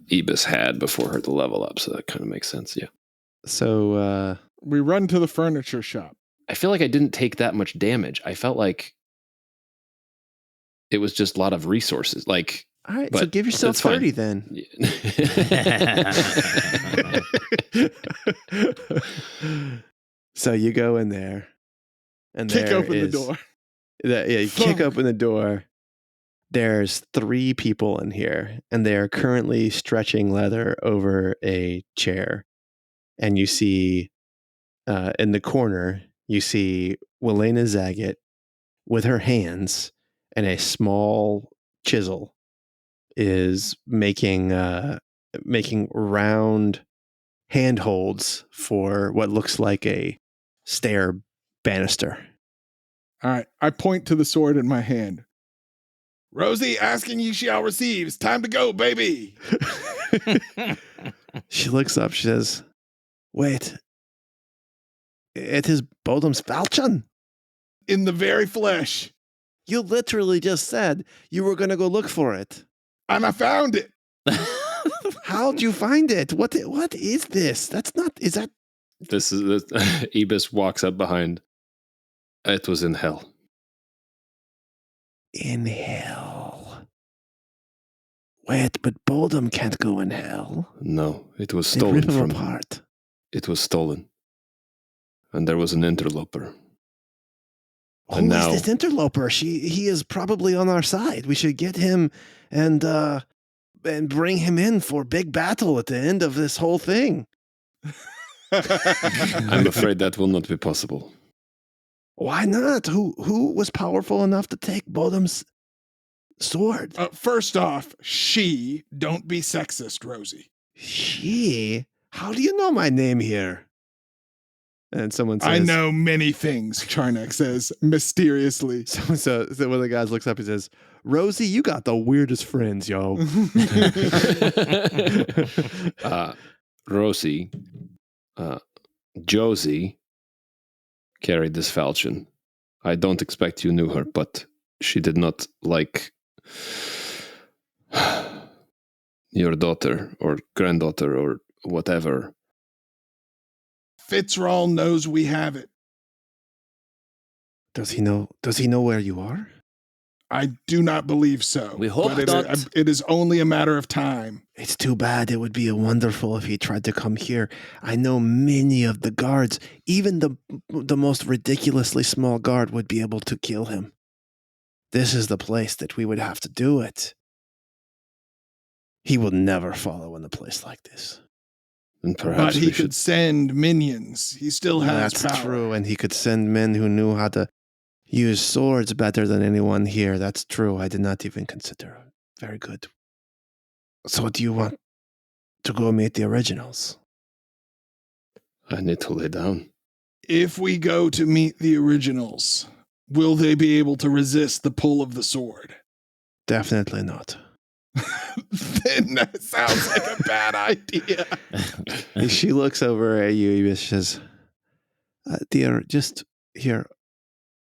Eabis had before her to level up, so that kind of makes sense. Yeah. So we run to the furniture shop. I feel like I didn't take that much damage. I felt like it was just a lot of resources. Like, all right, so give yourself 30 then. So you go in there and kick open the door. You kick open the door. There's 3 people in here, and they are currently stretching leather over a chair. And you see in the corner, you see Welena Zagat with her hands and a small chisel is making round handholds for what looks like a stair banister. All right, I point to the sword in my hand. Rosie, asking ye shall receive. It's time to go, baby. She looks up. She says, "Wait, it is Bodum's falchion? In the very flesh. You literally just said you were going to go look for it. And I found it." How'd you find it? What is this? This is Eabis walks up behind. It was in hell. In hell. Wait, but Bodum can't go in hell. No, it was stolen from him apart. It was stolen. And there was an interloper. Who is this interloper? He is probably on our side. We should get him and bring him in for big battle at the end of this whole thing. I'm afraid that will not be possible. Why not? Who was powerful enough to take Bodum's sword? First off, don't be sexist, Rosie. She? How do you know my name here? And someone says, I know many things, Charnak says mysteriously. So one of the guys looks up and says, Rosie, you got the weirdest friends, yo. Rosie, Josie carried this falchion. I don't expect you knew her, but she did not like your daughter or granddaughter or whatever. Fitzroy knows we have it. Does he know where you are? I do not believe so. We hope but not. It is only a matter of time. It's too bad. It would be wonderful if he tried to come here. I know many of the guards. Even the most ridiculously small guard would be able to kill him. This is the place that we would have to do it. He will never follow in a place like this. And perhaps But he could send minions. He still has That's power. true, and he could send men who knew how to use swords better than anyone here. That's true. I did not even consider. Very good. So do you want to go meet the originals? I need to lay down. If we go to meet the originals, will they be able to resist the pull of the sword? Definitely not. Then that sounds like a bad idea. She looks over at you and says, dear, just here.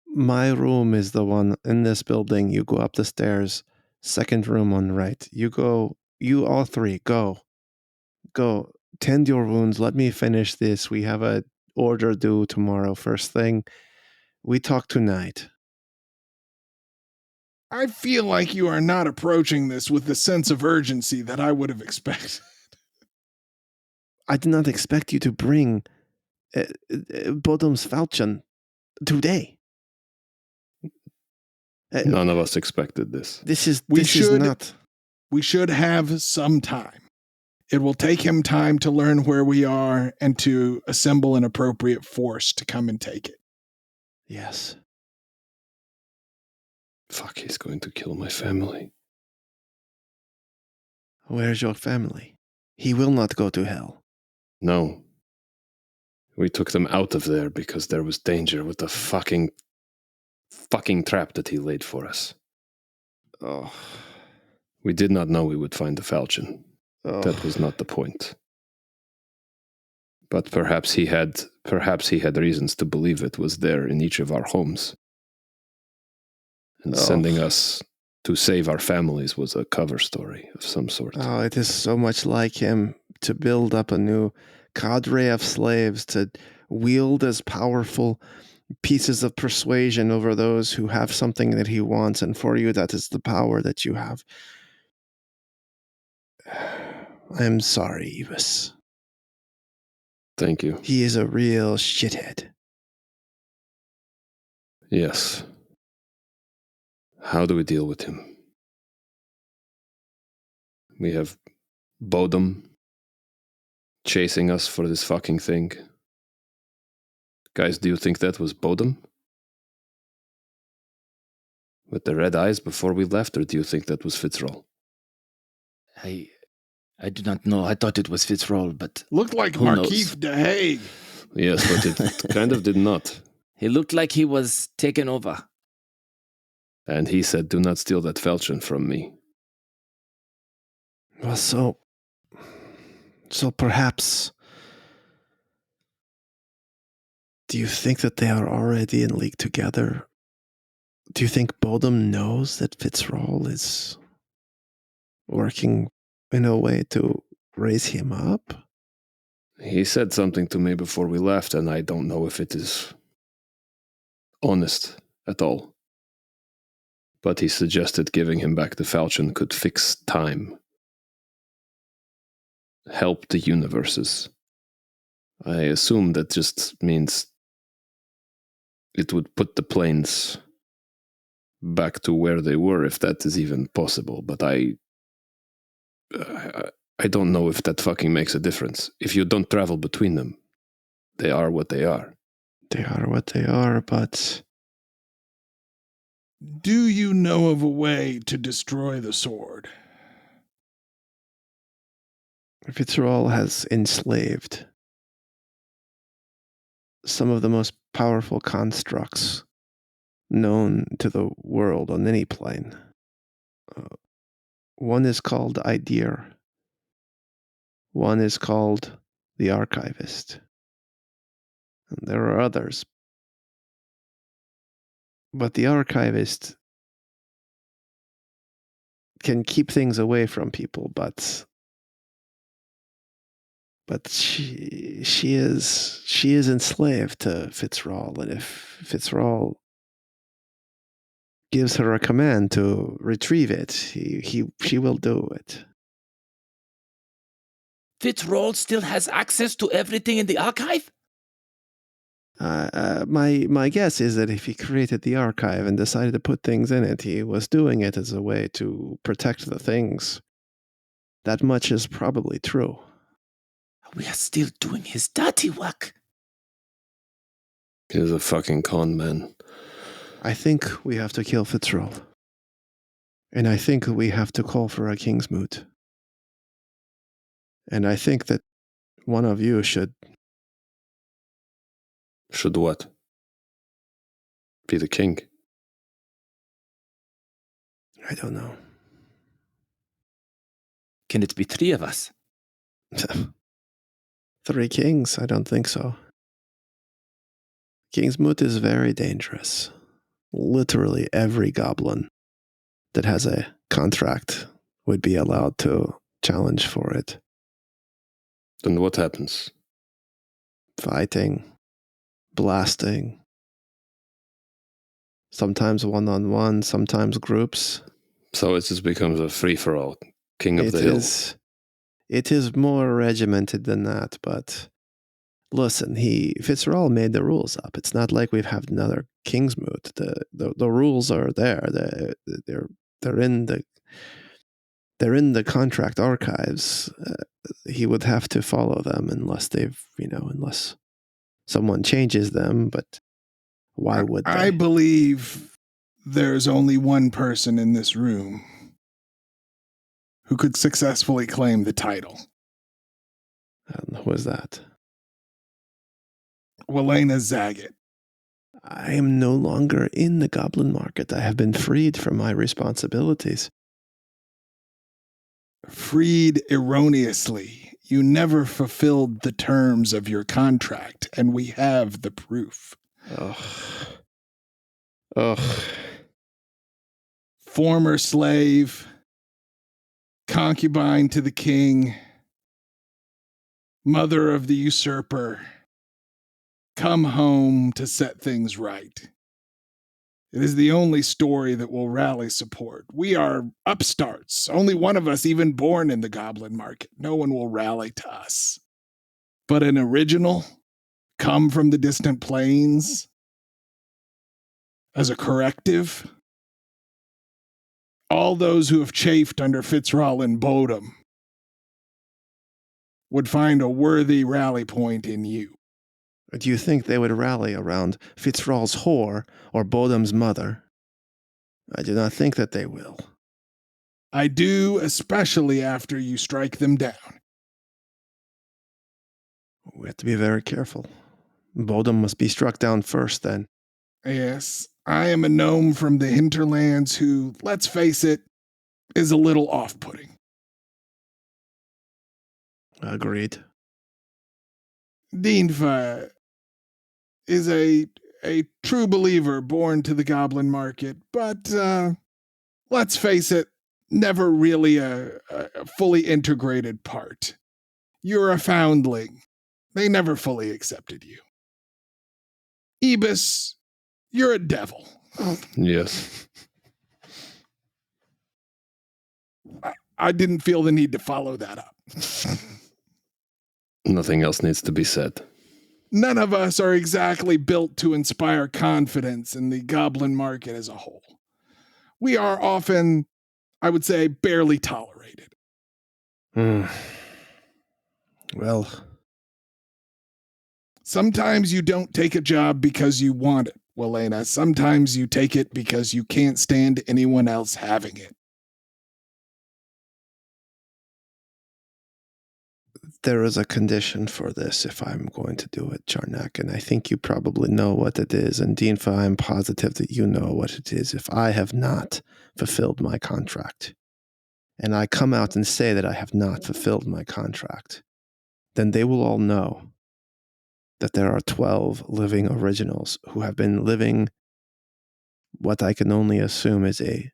My room is the one in this building. You go up the stairs, second room on right. You all three, go. Tend your wounds. Let me finish this. We have an order due tomorrow, first thing. We talk tonight. I feel like you are not approaching this with the sense of urgency that I would have expected. I did not expect you to bring Bodom's falchion today. None of us expected this. This is not. We should have some time. It will take him time to learn where we are and to assemble an appropriate force to come and take it. Yes. Fuck, he's going to kill my family. Where's your family? He will not go to hell. No. We took them out of there because there was danger with the fucking trap that he laid for us. Oh. We did not know we would find the falchion. Oh. That was not the point. But perhaps he had reasons to believe it was there in each of our homes. And sending us to save our families was a cover story of some sort. Oh, it is so much like him to build up a new cadre of slaves, to wield as powerful pieces of persuasion over those who have something that he wants, and for you, that is the power that you have. I'm sorry, Eabis. Thank you. He is a real shithead. Yes. How do we deal with him? We have Bodum chasing us for this fucking thing. Guys, do you think that was Bodum? With the red eyes before we left, or do you think that was Fitzroy? I do not know. I thought it was Fitzroy, but Looked like who Marquis knows? de Hague. Yes, but it kind of did not. He looked like he was taken over. And he said, do not steal that falchion from me. Well, so perhaps, do you think that they are already in league together? Do you think Bodum knows that Fitzroy is working in a way to raise him up? He said something to me before we left, and I don't know if it is honest at all. But he suggested giving him back the falchion could fix time. Help the universes. I assume that just means it would put the planes back to where they were, if that is even possible. But I don't know if that fucking makes a difference. If you don't travel between them, they are what they are. They are what they are, but Do you know of a way to destroy the sword? Fitzroy has enslaved some of the most powerful constructs known to the world on any plane. One is called Idea. One is called the Archivist. And there are others. But the Archivist can keep things away from people, but she is enslaved to Fitzroy, and if Fitzroy gives her a command to retrieve it, she will do it. Fitzroy still has access to everything in the archive? My guess is that if he created the archive and decided to put things in it, he was doing it as a way to protect the things. That much is probably true. We are still doing his dirty work. He's a fucking con man. I think we have to kill Fitzroy. And I think we have to call for a king's moot. And I think that one of you should... Should what? Be the king? I don't know. Can it be 3 of us? 3 kings? I don't think so. King's moot is very dangerous. Literally every goblin that has a contract would be allowed to challenge for it. Then what happens? Fighting, blasting, sometimes one-on-one, sometimes groups. So it just becomes a free-for-all. King of the hill. It is more regimented than that, but listen, Fitzroy made the rules up. It's not like we've had another king's moot. The rules are there. They're in the contract archives. He would have to follow them unless unless someone changes them. But why would they? I believe there's only one person in this room who could successfully claim the title. And who is that? Welena Zagat. I am no longer in the goblin market. I have been freed from my responsibilities. Freed erroneously. You never fulfilled the terms of your contract, and we have the proof. Ugh. Former slave, concubine to the king, mother of the usurper, come home to set things right. It is the only story that will rally support. We are upstarts, only one of us even born in the goblin market. No one will rally to us. But an original, come from the distant plains, as a corrective, all those who have chafed under Fitzroy and Bodum would find a worthy rally point in you. Do you think they would rally around Fitzroy's whore or Bodum's mother? I do not think that they will. I do, especially after you strike them down. We have to be very careful. Bodum must be struck down first, then. Yes, I am a gnome from the hinterlands who, let's face it, is a little off-putting. Agreed. Dinfa is a true believer born to the goblin market, but let's face it, never really a fully integrated part. You're a foundling. They never fully accepted you. Eabis, you're a devil. Yes. I didn't feel the need to follow that up. Nothing else needs to be said. None of us are exactly built to inspire confidence in the goblin market as a whole. We are often, I would say, barely tolerated. Well, sometimes you don't take a job because you want it, Welena. Sometimes you take it because you can't stand anyone else having it. There is a condition for this if I'm going to do it, Charnak, and I think you probably know what it is. And Dinfa, I'm positive that you know what it is. If I have not fulfilled my contract, and I come out and say that I have not fulfilled my contract, then they will all know that there are 12 living originals who have been living what I can only assume is a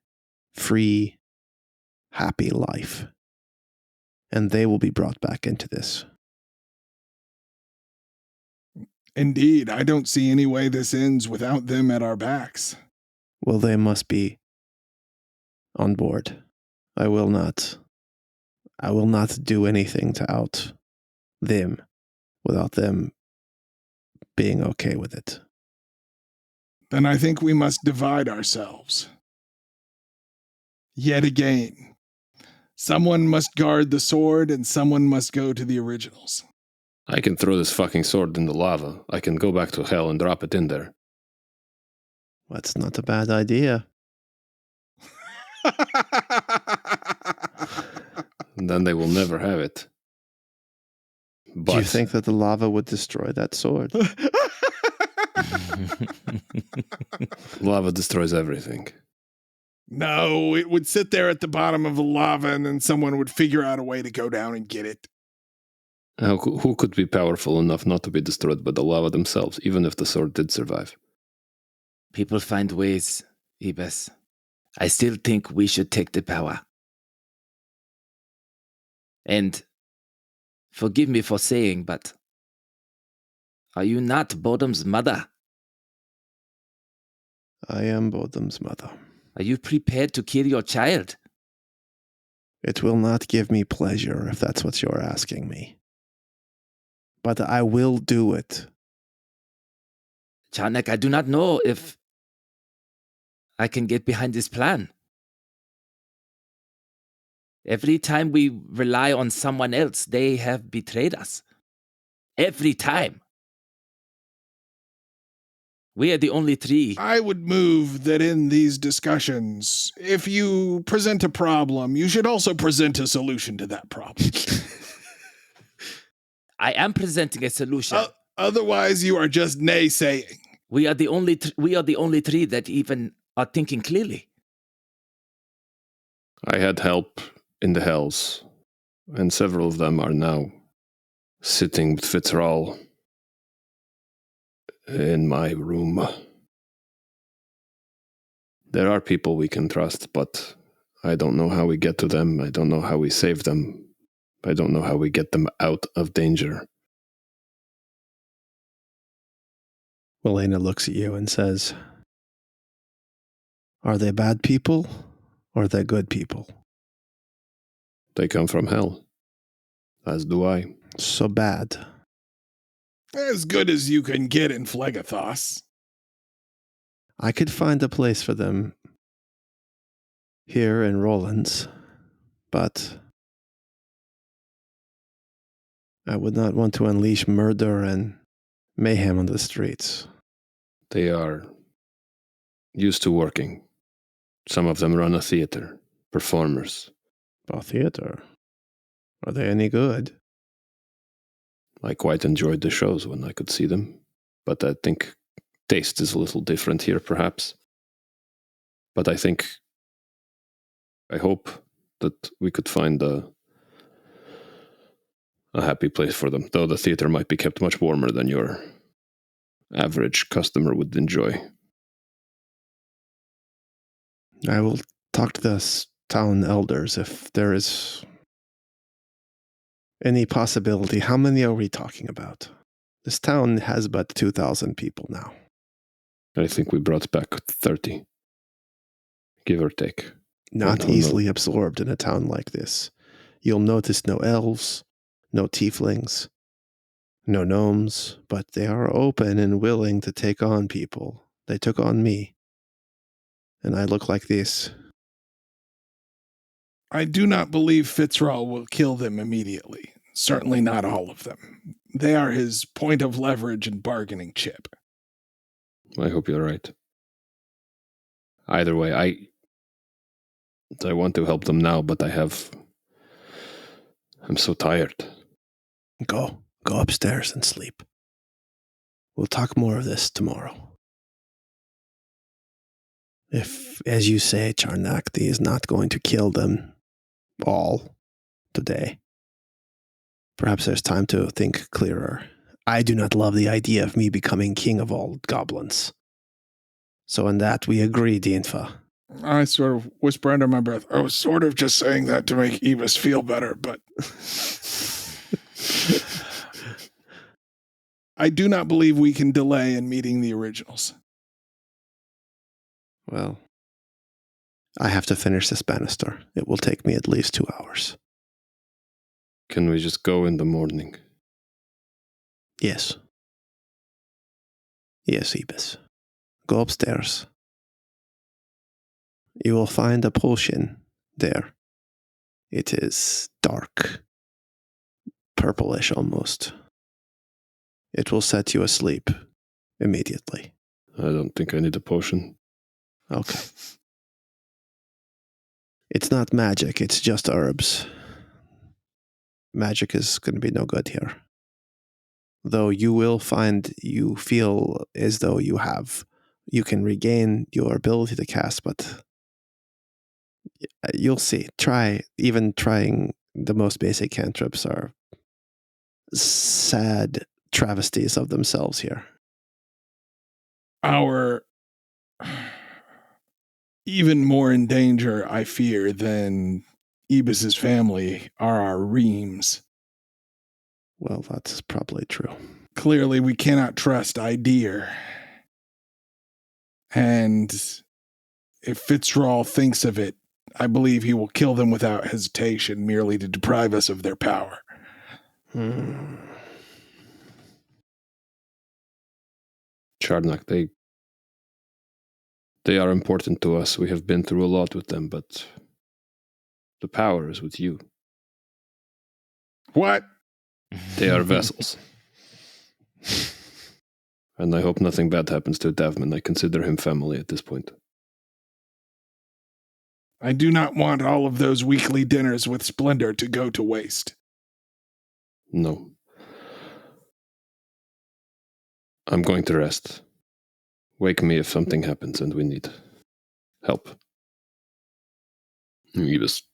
free, happy life. And they will be brought back into this. Indeed, I don't see any way this ends without them at our backs. Well, they must be on board. I will not do anything to out them without them being okay with it. Then I think we must divide ourselves. Yet again, someone must guard the sword and someone must go to the originals. I can throw this fucking sword in the lava. I can go back to hell and drop it in there. That's not a bad idea. And then they will never have it. But Do you think that the lava would destroy that sword? lava destroys everything. No, it would sit there at the bottom of the lava and then someone would figure out a way to go down and get it. Who could be powerful enough not to be destroyed by the lava themselves, even if the sword did survive? People find ways, Eabis. I still think we should take the power. And forgive me for saying, but are you not Bodom's mother? I am Bodom's mother. Are you prepared to kill your child? It will not give me pleasure if that's what you're asking me. But I will do it. Charnak, I do not know if I can get behind this plan. Every time we rely on someone else, they have betrayed us. Every time. We are the only three. I would move that in these discussions, if you present a problem, you should also present a solution to that problem. I am presenting a solution. Otherwise, you are just naysaying. We are the only three that even are thinking clearly. I had help in the hells, and several of them are now sitting with Fitzgerald in my room. There are people we can trust, but I don't know how we get to them. I don't know how we save them. I don't know how we get them out of danger. Elena looks at you and says, are they bad people or are they good people? They come from hell, as do I. So bad. As good as you can get in Phlegathos. I could find a place for them here in Roland's, but I would not want to unleash murder and mayhem on the streets. They are used to working. Some of them run a theater, performers. A theater? Are they any good? I quite enjoyed the shows when I could see them, but I think taste is a little different here, perhaps. But I hope that we could find a happy place for them, though the theater might be kept much warmer than your average customer would enjoy. I will talk to the town elders if there is any possibility. How many are we talking about? This town has but 2,000 people now. I think we brought back 30, give or take. Not easily absorbed in a town like this. You'll notice no elves, no tieflings, no gnomes, but they are open and willing to take on people. They took on me. And I look like this. I do not believe Fitzgerald will kill them immediately. Certainly not all of them. They are his point of leverage and bargaining chip. I hope you're right. Either way, I want to help them now, but I'm so tired. Go upstairs and sleep. We'll talk more of this tomorrow. If, as you say, Charnak is not going to kill them all today, perhaps there's time to think clearer. I do not love the idea of me becoming king of all goblins. So in that we agree, Dinfa. I sort of whisper under my breath, I was sort of just saying that to make Eabis feel better, but I do not believe we can delay in meeting the originals. Well, I have to finish this banister. It will take me at least 2 hours. Can we just go in the morning? Yes. Yes, Eabis. Go upstairs. You will find a potion there. It is dark, purplish almost. It will set you asleep immediately. I don't think I need a potion. Okay. It's not magic, it's just herbs. Magic is going to be no good here. Though you feel as though you can regain your ability to cast, but you'll see. Even trying the most basic cantrips are sad travesties of themselves here. Our even more in danger, I fear, than Eabis's family are our reams. Well, that's probably true. Clearly, we cannot trust Idir. And if Fitzrawl thinks of it, I believe he will kill them without hesitation, merely to deprive us of their power. Charnak, they are important to us. We have been through a lot with them, but the power is with you. What? They are vessels. And I hope nothing bad happens to Davman. I consider him family at this point. I do not want all of those weekly dinners with Splendor to go to waste. No. I'm going to rest. Wake me if something happens and we need help. He just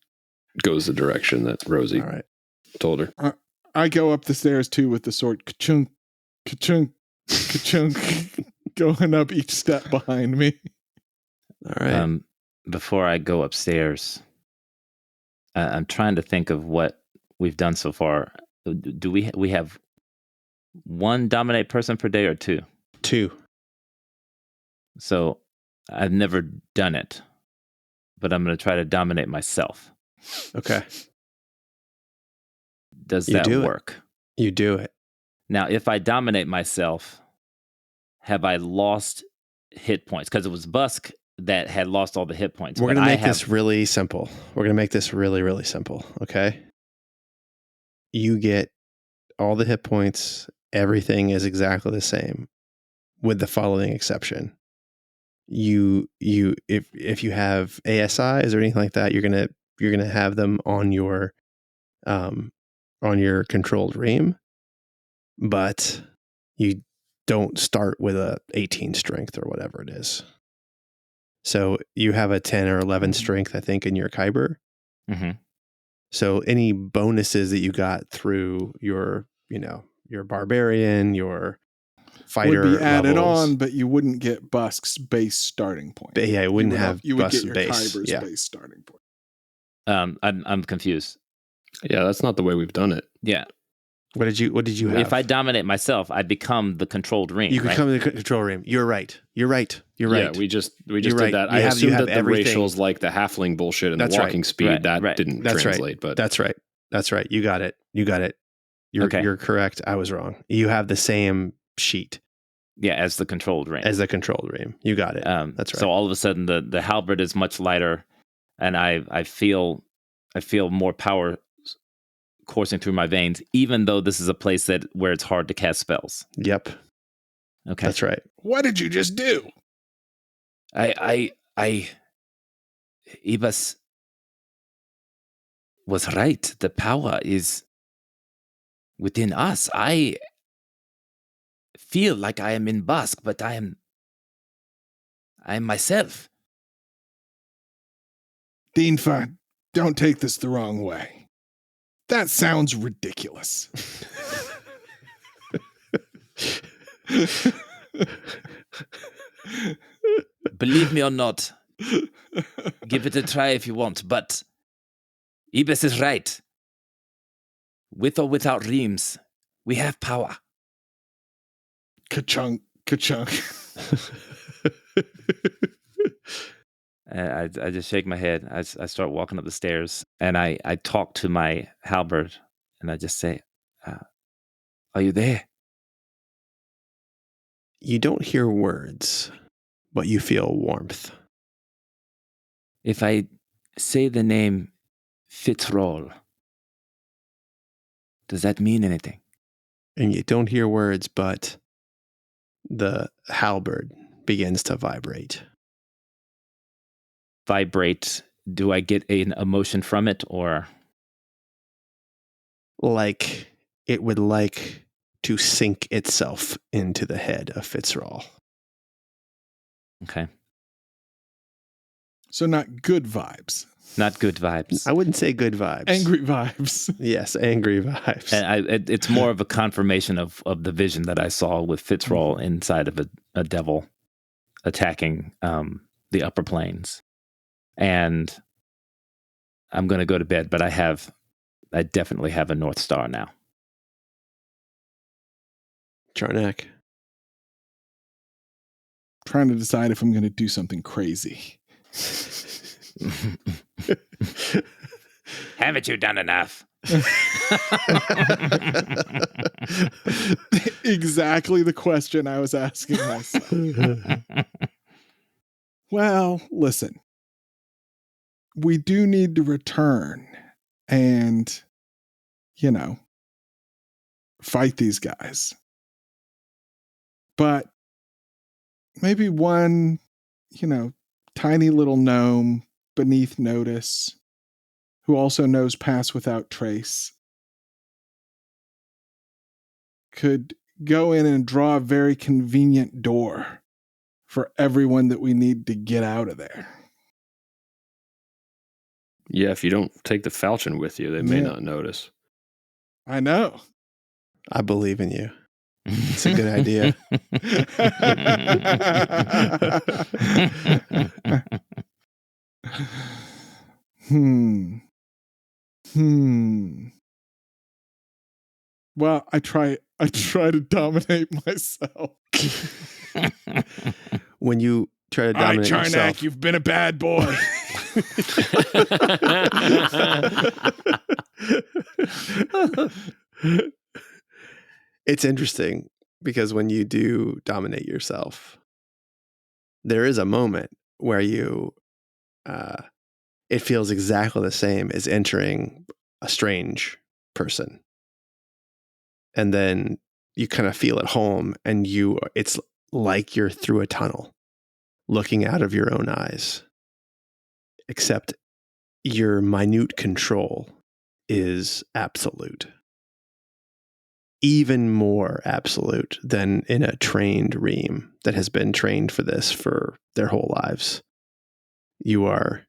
goes the direction that Rosie told her. I go up the stairs too with the sword ka-chunk, ka-chunk, ka-chunk, going up each step behind me. All right. Before I go upstairs, I'm trying to think of what we've done so far. Do we have one dominate person per day or two? 2. So I've never done it, but I'm going to try to dominate myself. Okay. Does You that do it. work? You do it. Now, if I dominate myself, have I lost hit points? Because it was Busk that had lost all the hit points. We're going to make this really simple. We're going to make this really, really simple, okay? You get all the hit points. Everything is exactly the same, with the following exception. If you have ASIs or anything like that, you're gonna have them on your controlled ream, but you don't start with a 18 strength or whatever it is. So you have a 10 or 11 strength, I think, in your Kyber. Mm-hmm. So any bonuses that you got through your barbarian, your fighter would be added levels, on, but you wouldn't get Busk's base starting point. But yeah, it wouldn't have you would Busk's get your base. Kyber's Yeah. base starting point. I'm confused. Yeah, that's not the way we've done it. Yeah. What did you have? If I dominate myself, I become the controlled ream. You right? become the control ream. You're right. Yeah, we just You're did right. that. You I have- assumed you have that the everything. racials like the halfling bullshit and That's the right. walking speed Right. didn't That's translate. right. But That's right. You got it. You're correct. I was wrong. You have the same sheet Yeah, as the controlled ream. as the controlled ream. You got it. That's right. So all of a sudden, the halberd is much lighter, and I feel more power coursing through my veins, even though this is a place where it's hard to cast spells. Yep. Okay, That's right. What did you just do? Eabis was right. The power is within us. I feel like I am in Basque, but I am myself. Dinfa, don't take this the wrong way. That sounds ridiculous. Believe me or not, give it a try if you want, but Eabis is right. With or without Reams, we have power. Ka-chunk, ka-chunk. I just shake my head. I start walking up the stairs, and I talk to my halberd, and I just say, are you there? You don't hear words, but you feel warmth. If I say the name Fitzroll, does that mean anything? And you don't hear words, but the halberd begins to vibrate. Vibrate. Do I get an emotion from it, or? Like it would like to sink itself into the head of Fitzroll. Okay. So not good vibes. Not good vibes. I wouldn't say good vibes. Angry vibes. Yes, angry vibes. And it's more of a confirmation of the vision that I saw with Fitzroll inside of a devil attacking the upper planes. And I'm going to go to bed, but I definitely have a North Star now. Charnak. Trying to decide if I'm going to do something crazy. Haven't you done enough? Exactly the question I was asking myself. Well, listen. We do need to return and, fight these guys. But maybe one, tiny little gnome beneath notice who also knows Pass Without Trace could go in and draw a very convenient door for everyone that we need to get out of there. Yeah, if you don't take the falchion with you, they may not notice. I know. I believe in you. It's a good idea. Well, I try to dominate myself. When you try to dominate All right, Charnak, yourself, you've been a bad boy. it's interesting because when you do dominate yourself, there is a moment where you, it feels exactly the same as entering a strange person. And then you kind of feel at home and it's like you're through a tunnel looking out of your own eyes, except your minute control is absolute. Even more absolute than in a trained ream that has been trained for this for their whole lives. You are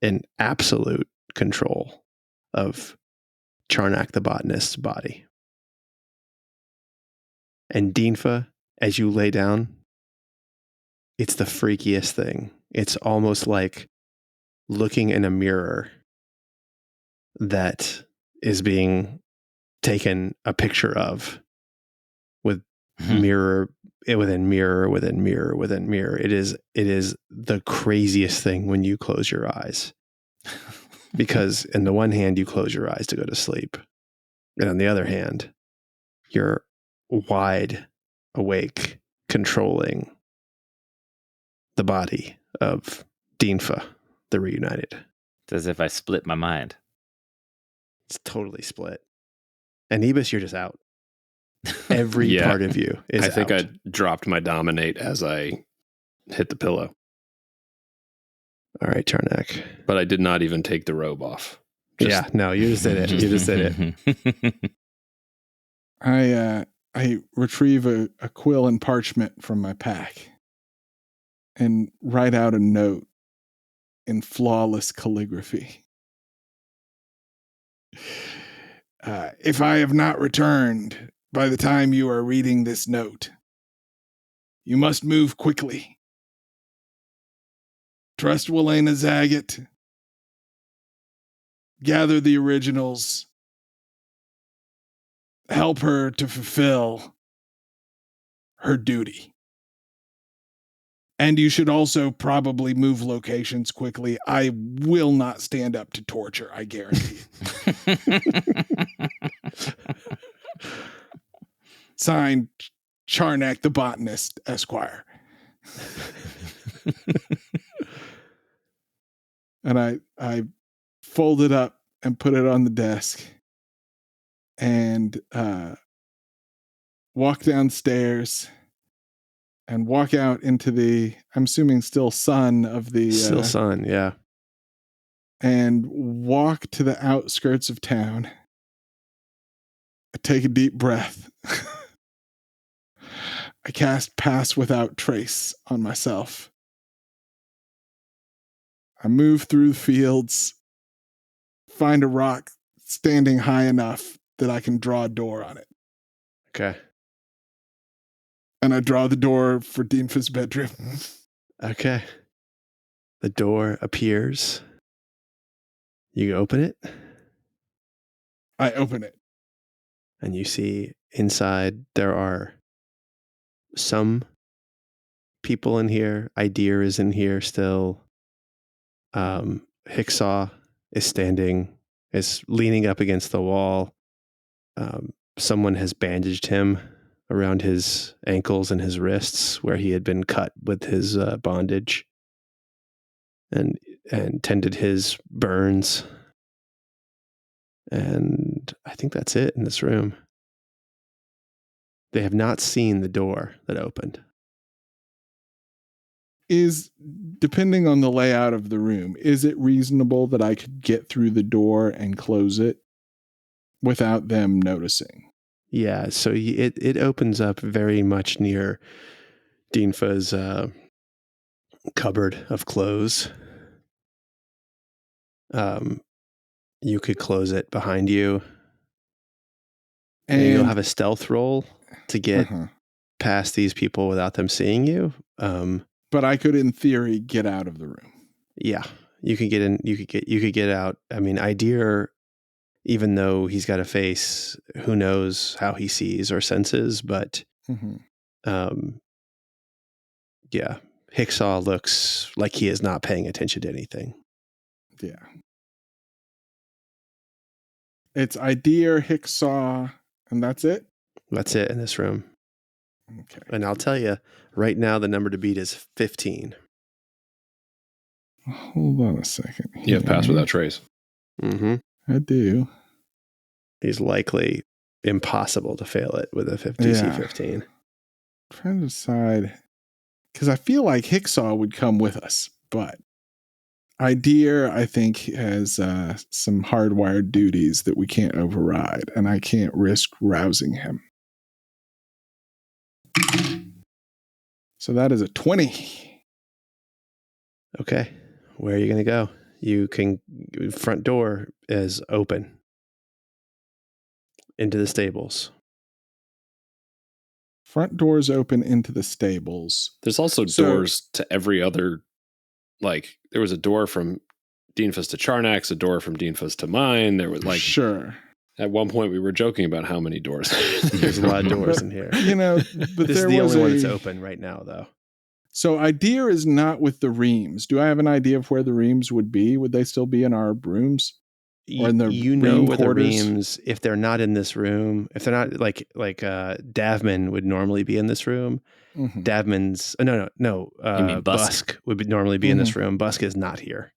in absolute control of Charnak the botanist's body. And Dinfa, as you lay down, it's the freakiest thing. It's almost like looking in a mirror that is being taken a picture of with mirror within mirror within mirror within mirror. It is the craziest thing when you close your eyes. Because in the one hand, you close your eyes to go to sleep. And on the other hand, you're wide awake, controlling the body of Dinfa, the reunited. It's as if I split my mind. It's totally split. And Eabis, you're just out. Every part of you is out. I think I dropped my dominate as I hit the pillow. All right, Charnak. But I did not even take the robe off. No, you just did it. You just did it. I retrieve a quill and parchment from my pack and write out a note in flawless calligraphy. If I have not returned by the time you are reading this note, you must move quickly. Trust Welena Zagat. Gather the originals. Help her to fulfill her duty. And you should also probably move locations quickly. I will not stand up to torture, I guarantee. Signed, Charnak the Botanist, Esquire. And I fold it up and put it on the desk and walk downstairs and walk out into the, I'm assuming still sun of the... Still sun, yeah. And walk to the outskirts of town. Take a deep breath. I cast Pass Without Trace on myself. I move through the fields, find a rock standing high enough that I can draw a door on it. Okay. And I draw the door for Dinfa's bedroom. Okay. The door appears. You open it. I open it. And you see inside there are some people in here. Idea is in here still. Hicksaw is leaning up against the wall. Someone has bandaged him around his ankles and his wrists where he had been cut with his bondage and tended his burns. And I think that's it in this room. They have not seen the door that opened. Depending on the layout of the room, is it reasonable that I could get through the door and close it without them noticing? Yeah, so it opens up very much near Dinfa's cupboard of clothes. You could close it behind you. And you'll have a stealth roll to get past these people without them seeing you. But I could, in theory, get out of the room. Yeah, you could get in. You could get out. I mean, Idea, even though he's got a face, who knows how he sees or senses? But, yeah, Hicksaw looks like he is not paying attention to anything. Yeah, it's Idea, Hicksaw, and that's it. That's it in this room. Okay. And I'll tell you, right now the number to beat is 15. Hold on a second. You have Pass Without Trace. Mm-hmm. I do. He's likely impossible to fail it with a DC 15. I'm trying to decide, because I feel like Hicksaw would come with us, but Idea, I think, has some hardwired duties that we can't override, and I can't risk rousing him. So that is a 20. Okay. Where are you going to go? Front door is open into the stables. Front doors open into the stables. There's also doors to every other, like, there was a door from Dinfa's to Charnak's, a door from Dinfa's to mine. There was, like, sure. At one point we were joking about how many doors. There's a lot of doors in here. You know, but this is the only one that's open right now, though. So Idea is not with the Reams. Do I have an idea of where the Reams would be? Would they still be in our rooms? Or in the Ream where quarters? the Reams, if they're not in this room, if they're not like Davman would normally be in this room. Mm-hmm. Davman's no. You mean Busk would normally be in this room. Busk is not here.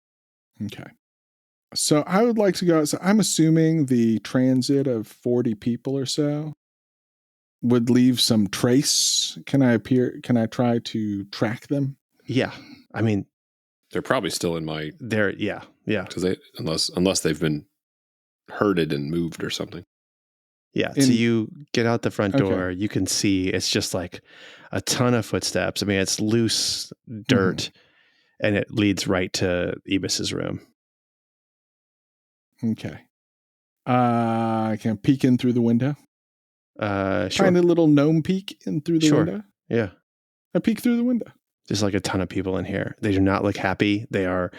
Okay. So I would like to go. So I'm assuming the transit of 40 people or so would leave some trace. Can I try to track them? Yeah. I mean, they're probably still in my. Yeah. Because unless they've been herded and moved or something. Yeah. So you get out the front door. You can see it's just like a ton of footsteps. I mean, it's loose dirt, and it leads right to Eabis's room. Okay. I can peek in through the window. Sure. Tiny little gnome peek in through the window. Yeah. I peek through the window. There's like a ton of people in here. They do not look happy. They are,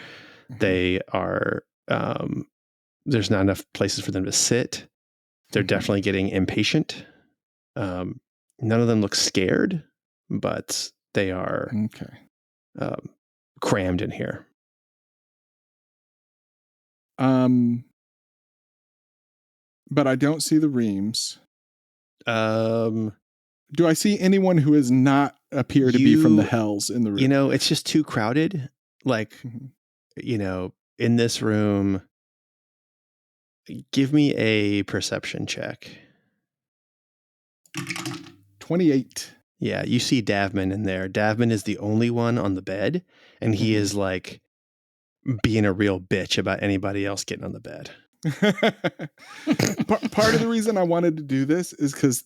there's not enough places for them to sit. They're definitely getting impatient. None of them look scared, but they are crammed in here. But I don't see the Reams. Do I see anyone who does not appear to be from the Hells in the room? You know, it's just too crowded. Like, you know, in this room, give me a perception check. 28. Yeah, you see Davman in there. Davman is the only one on the bed, and he is like being a real bitch about anybody else getting on the bed. Part of the reason I wanted to do this is because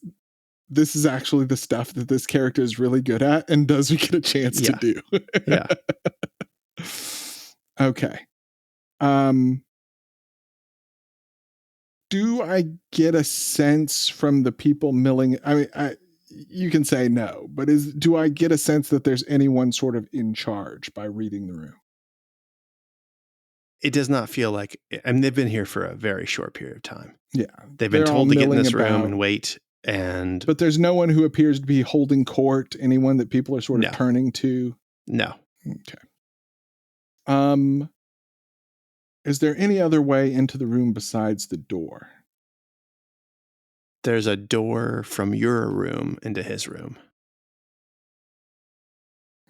this is actually the stuff that this character is really good at and does get a chance to do. Yeah. Okay. Do I get a sense from the people milling? I mean, you can say no, but do I get a sense that there's anyone sort of in charge by reading the room? It does not feel like, I mean, they've been here for a very short period of time. Yeah. They've been told to get in this room and wait. But there's no one who appears to be holding court, anyone that people are sort of turning to? No. Okay. Is there any other way into the room besides the door? There's a door from your room into his room.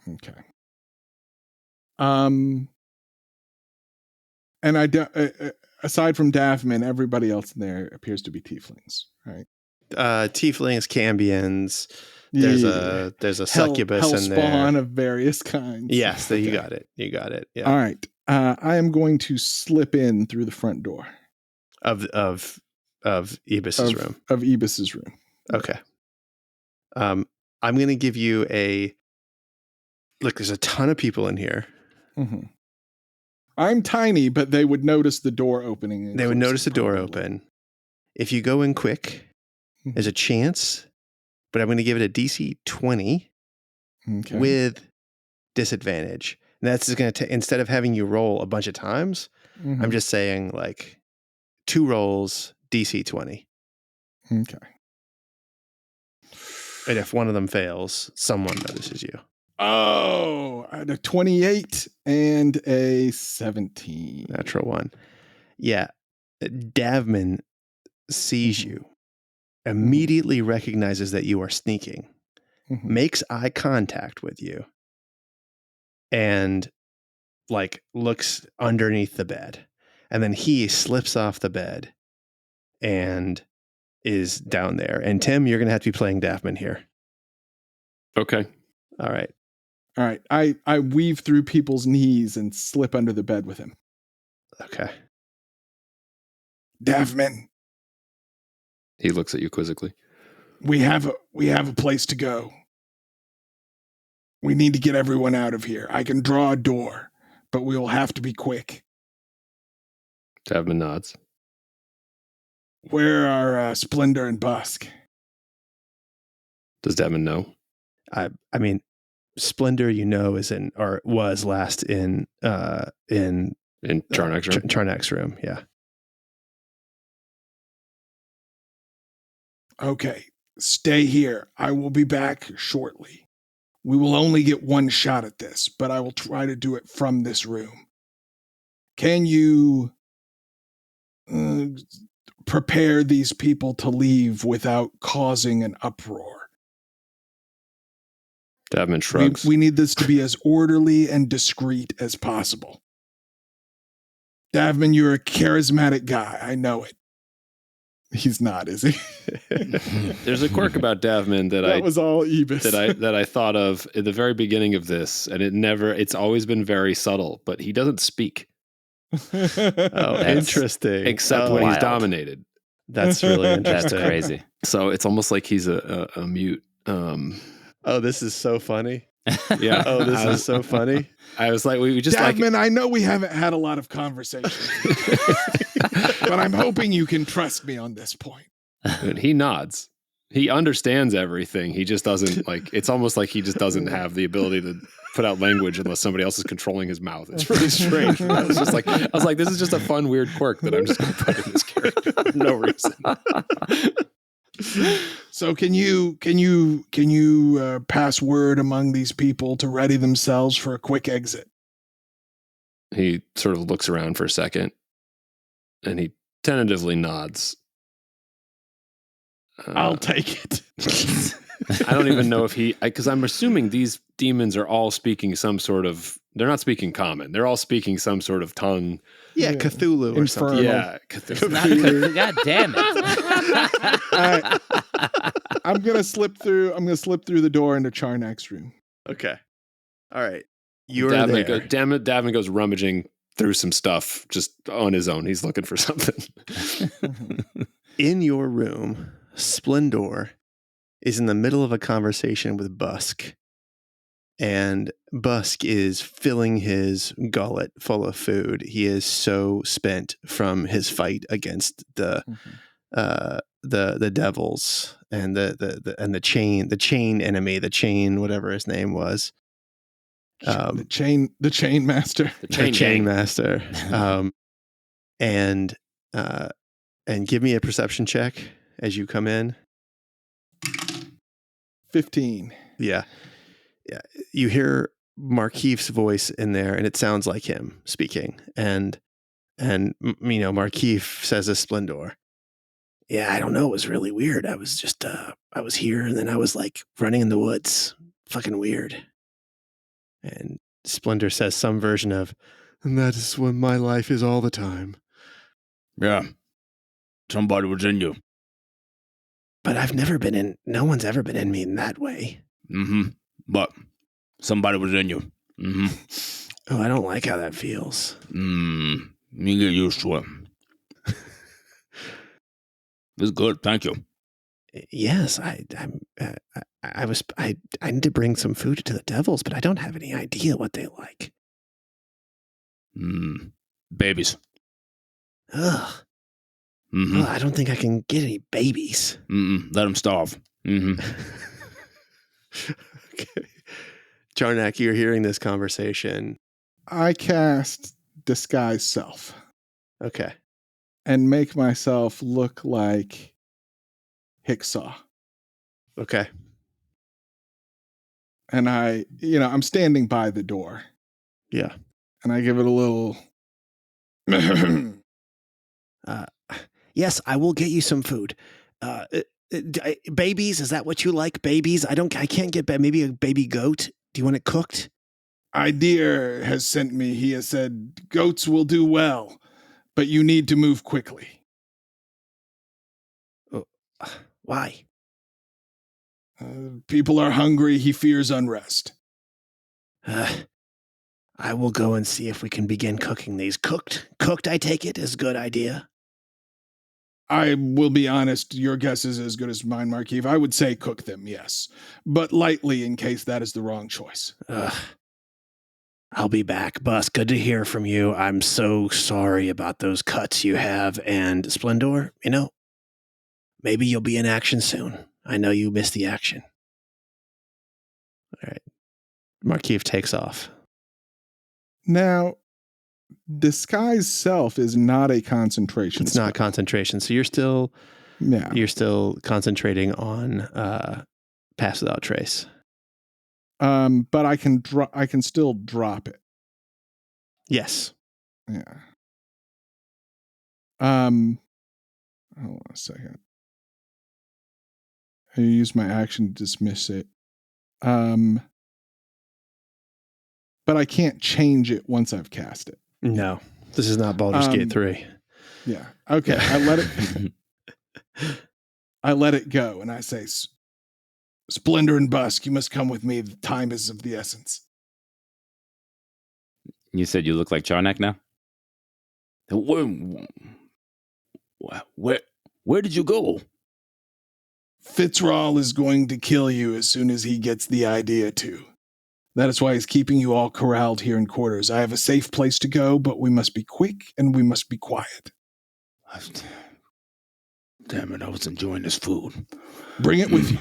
Okay. And aside from Daphman, everybody else in there appears to be tieflings, right? Tieflings, Cambions. There's a succubus in there. Hellspawn of various kinds. Yes, you got it. You got it. Yeah. All right. I am going to slip in through the front door of Eabis's room. Of Eabis's room. Okay. I'm going to give you look. There's a ton of people in here. Mm-hmm. I'm tiny, but they would notice the door opening. They would notice the door open. If you go in quick, there's a chance, but I'm going to give it a DC 20 with disadvantage. And that's going to, instead of having you roll a bunch of times, I'm just saying like 2 rolls, DC 20. Okay. And if one of them fails, someone notices you. Oh, I had a 28 and a 17. Natural 1. Yeah. Davman sees you, immediately recognizes that you are sneaking, makes eye contact with you, and like looks underneath the bed. And then he slips off the bed and is down there. And Tim, you're going to have to be playing Davman here. Okay. All right. All right. I weave through people's knees and slip under the bed with him. Okay. Davman. He looks at you quizzically. We have a place to go. We need to get everyone out of here. I can draw a door, but we will have to be quick. Davman nods. Where are Splendor and Busk? Does Davman know? I mean, Splendor, was last in Charnak's room. Charnak's room, yeah. Okay, stay here. I will be back shortly. We will only get one shot at this, but I will try to do it from this room. Can you prepare these people to leave without causing an uproar? Davman shrugs. We need this to be as orderly and discreet as possible. Davman, you're a charismatic guy. I know it. He's not, is he? There's a quirk about Davman that was all Eabis. that I thought of at the very beginning of this, and it's always been very subtle, but he doesn't speak. Oh, interesting. Except when he's dominated. That's really That's interesting. crazy. So it's almost like he's a mute. Oh, this is so funny. Yeah. Oh, this is so funny. I was like, we just Davman, I know we haven't had a lot of conversations, but I'm hoping you can trust me on this point. And he nods. He understands everything. He just doesn't it's almost like he just doesn't have the ability to put out language unless somebody else is controlling his mouth. It's really strange. I was like, this is just a fun, weird quirk that I'm just going to put in this character for no reason. So can you pass word among these people to ready themselves for a quick exit? He sort of looks around for a second and he tentatively nods. I'll take it. I don't even know if because I'm assuming these demons are all speaking some sort of, they're not speaking common. They're all speaking some sort of tongue. Yeah, Cthulhu or something. Infernal. Yeah. Not, God damn it. All right. I'm gonna slip through the door into Charnak's room. Okay. All right. You're Davin there. Davin goes rummaging through some stuff just on his own. He's looking for something. In your room, Splendor is in the middle of a conversation with Busk. And Busk is filling his gullet full of food. He is so spent from his fight against the devils and the chain enemy, the chain whatever his name was. The chain master. The chain master. And give me a perception check as you come in. 15. Yeah. You hear Markeef's voice in there, and it sounds like him speaking. And Markeef says to Splendor, "Yeah, I don't know. It was really weird. I was just, I was here, and then I was like running in the woods. Fucking weird." And Splendor says some version of, "And that is what my life is all the time." Yeah. Somebody was in you. But I've never been in, no one's ever been in me in that way. Mm-hmm. But somebody was in you. Mm-hmm. Oh, I don't like how that feels. You get used to it. It's good. Thank you. Yes, I need to bring some food to the devils, but I don't have any idea what they like. Babies. Ugh. Mm-hmm. Well, I don't think I can get any babies. Let them starve. Mm-hmm. Okay. Charnak, you're hearing this conversation. I cast Disguise Self Okay. and make myself look like Hicksaw. Okay. And I'm standing by the door. Yeah. And I give it a little Yes, I will get you some food. Babies, is that what you like? Babies? I can't get maybe a baby goat. Do you want it cooked? Idea has sent me. He has said goats will do well, but you need to move quickly. Why? People are hungry. He fears unrest. I will go and see if we can begin cooking these. Cooked, I take it, is a good idea. I will be honest, your guess is as good as mine, Markeef. I would say cook them, yes, but lightly in case that is the wrong choice. I'll be back. Bus, good to hear from you. I'm so sorry about those cuts you have. And Splendor, maybe you'll be in action soon. I know you missed the action. All right. Markeef takes off. Now, Disguise Self is not a concentration It's spell. not concentration. So you're still concentrating on Pass Without Trace. But I can still drop it. Yes. Yeah. Hold on a second. I use my action to dismiss it. But I can't change it once I've cast it. No. This is not Baldur's Gate 3. Yeah. Okay. I let it go and I say, Splendor and Busk, you must come with me. The time is of the essence. You said you look like Charnak now? Where Where did you go? Fitzroy is going to kill you as soon as he gets the idea to. That is why he's keeping you all corralled here in quarters. I have a safe place to go, but we must be quick and we must be quiet. Damn it, I was enjoying this food. Bring it with you.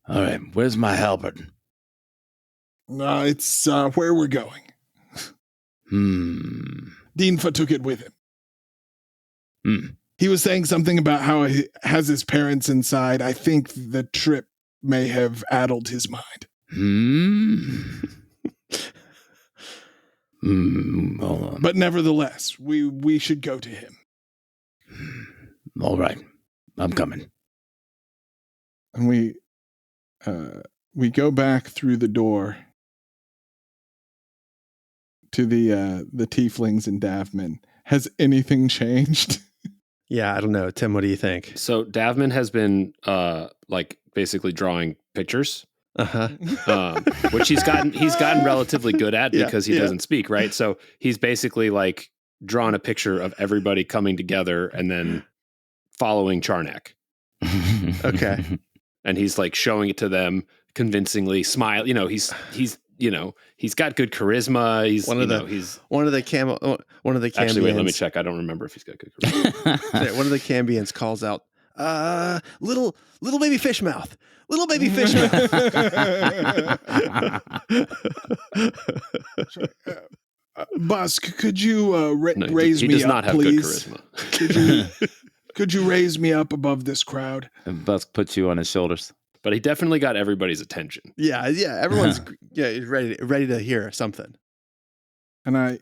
All right, where's my halberd? It's where we're going. Dinfa took it with him. He was saying something about how he has his parents inside. I think the trip may have addled his mind. But nevertheless, we should go to him. All right, I'm coming. And we go back through the door to the tieflings and Davman. Has anything changed? Yeah, I don't know. Tim, what do you think? So Davman has been basically drawing pictures. Which he's gotten relatively good at because he doesn't speak, right? So he's basically like drawn a picture of everybody coming together and then following Charnak. Okay. And he's like showing it to them convincingly, smile. He's got good charisma. He's one of the Cambians. Actually, wait, let me check. I don't remember if he's got good charisma. One of the Cambians calls out, little baby fish mouth. Little baby fish mouth. Busk, could you raise me up, please? He does not have good charisma. Could you raise me up above this crowd? And Busk puts you on his shoulders. But he definitely got everybody's attention. Yeah. Everyone's ready to hear something. And I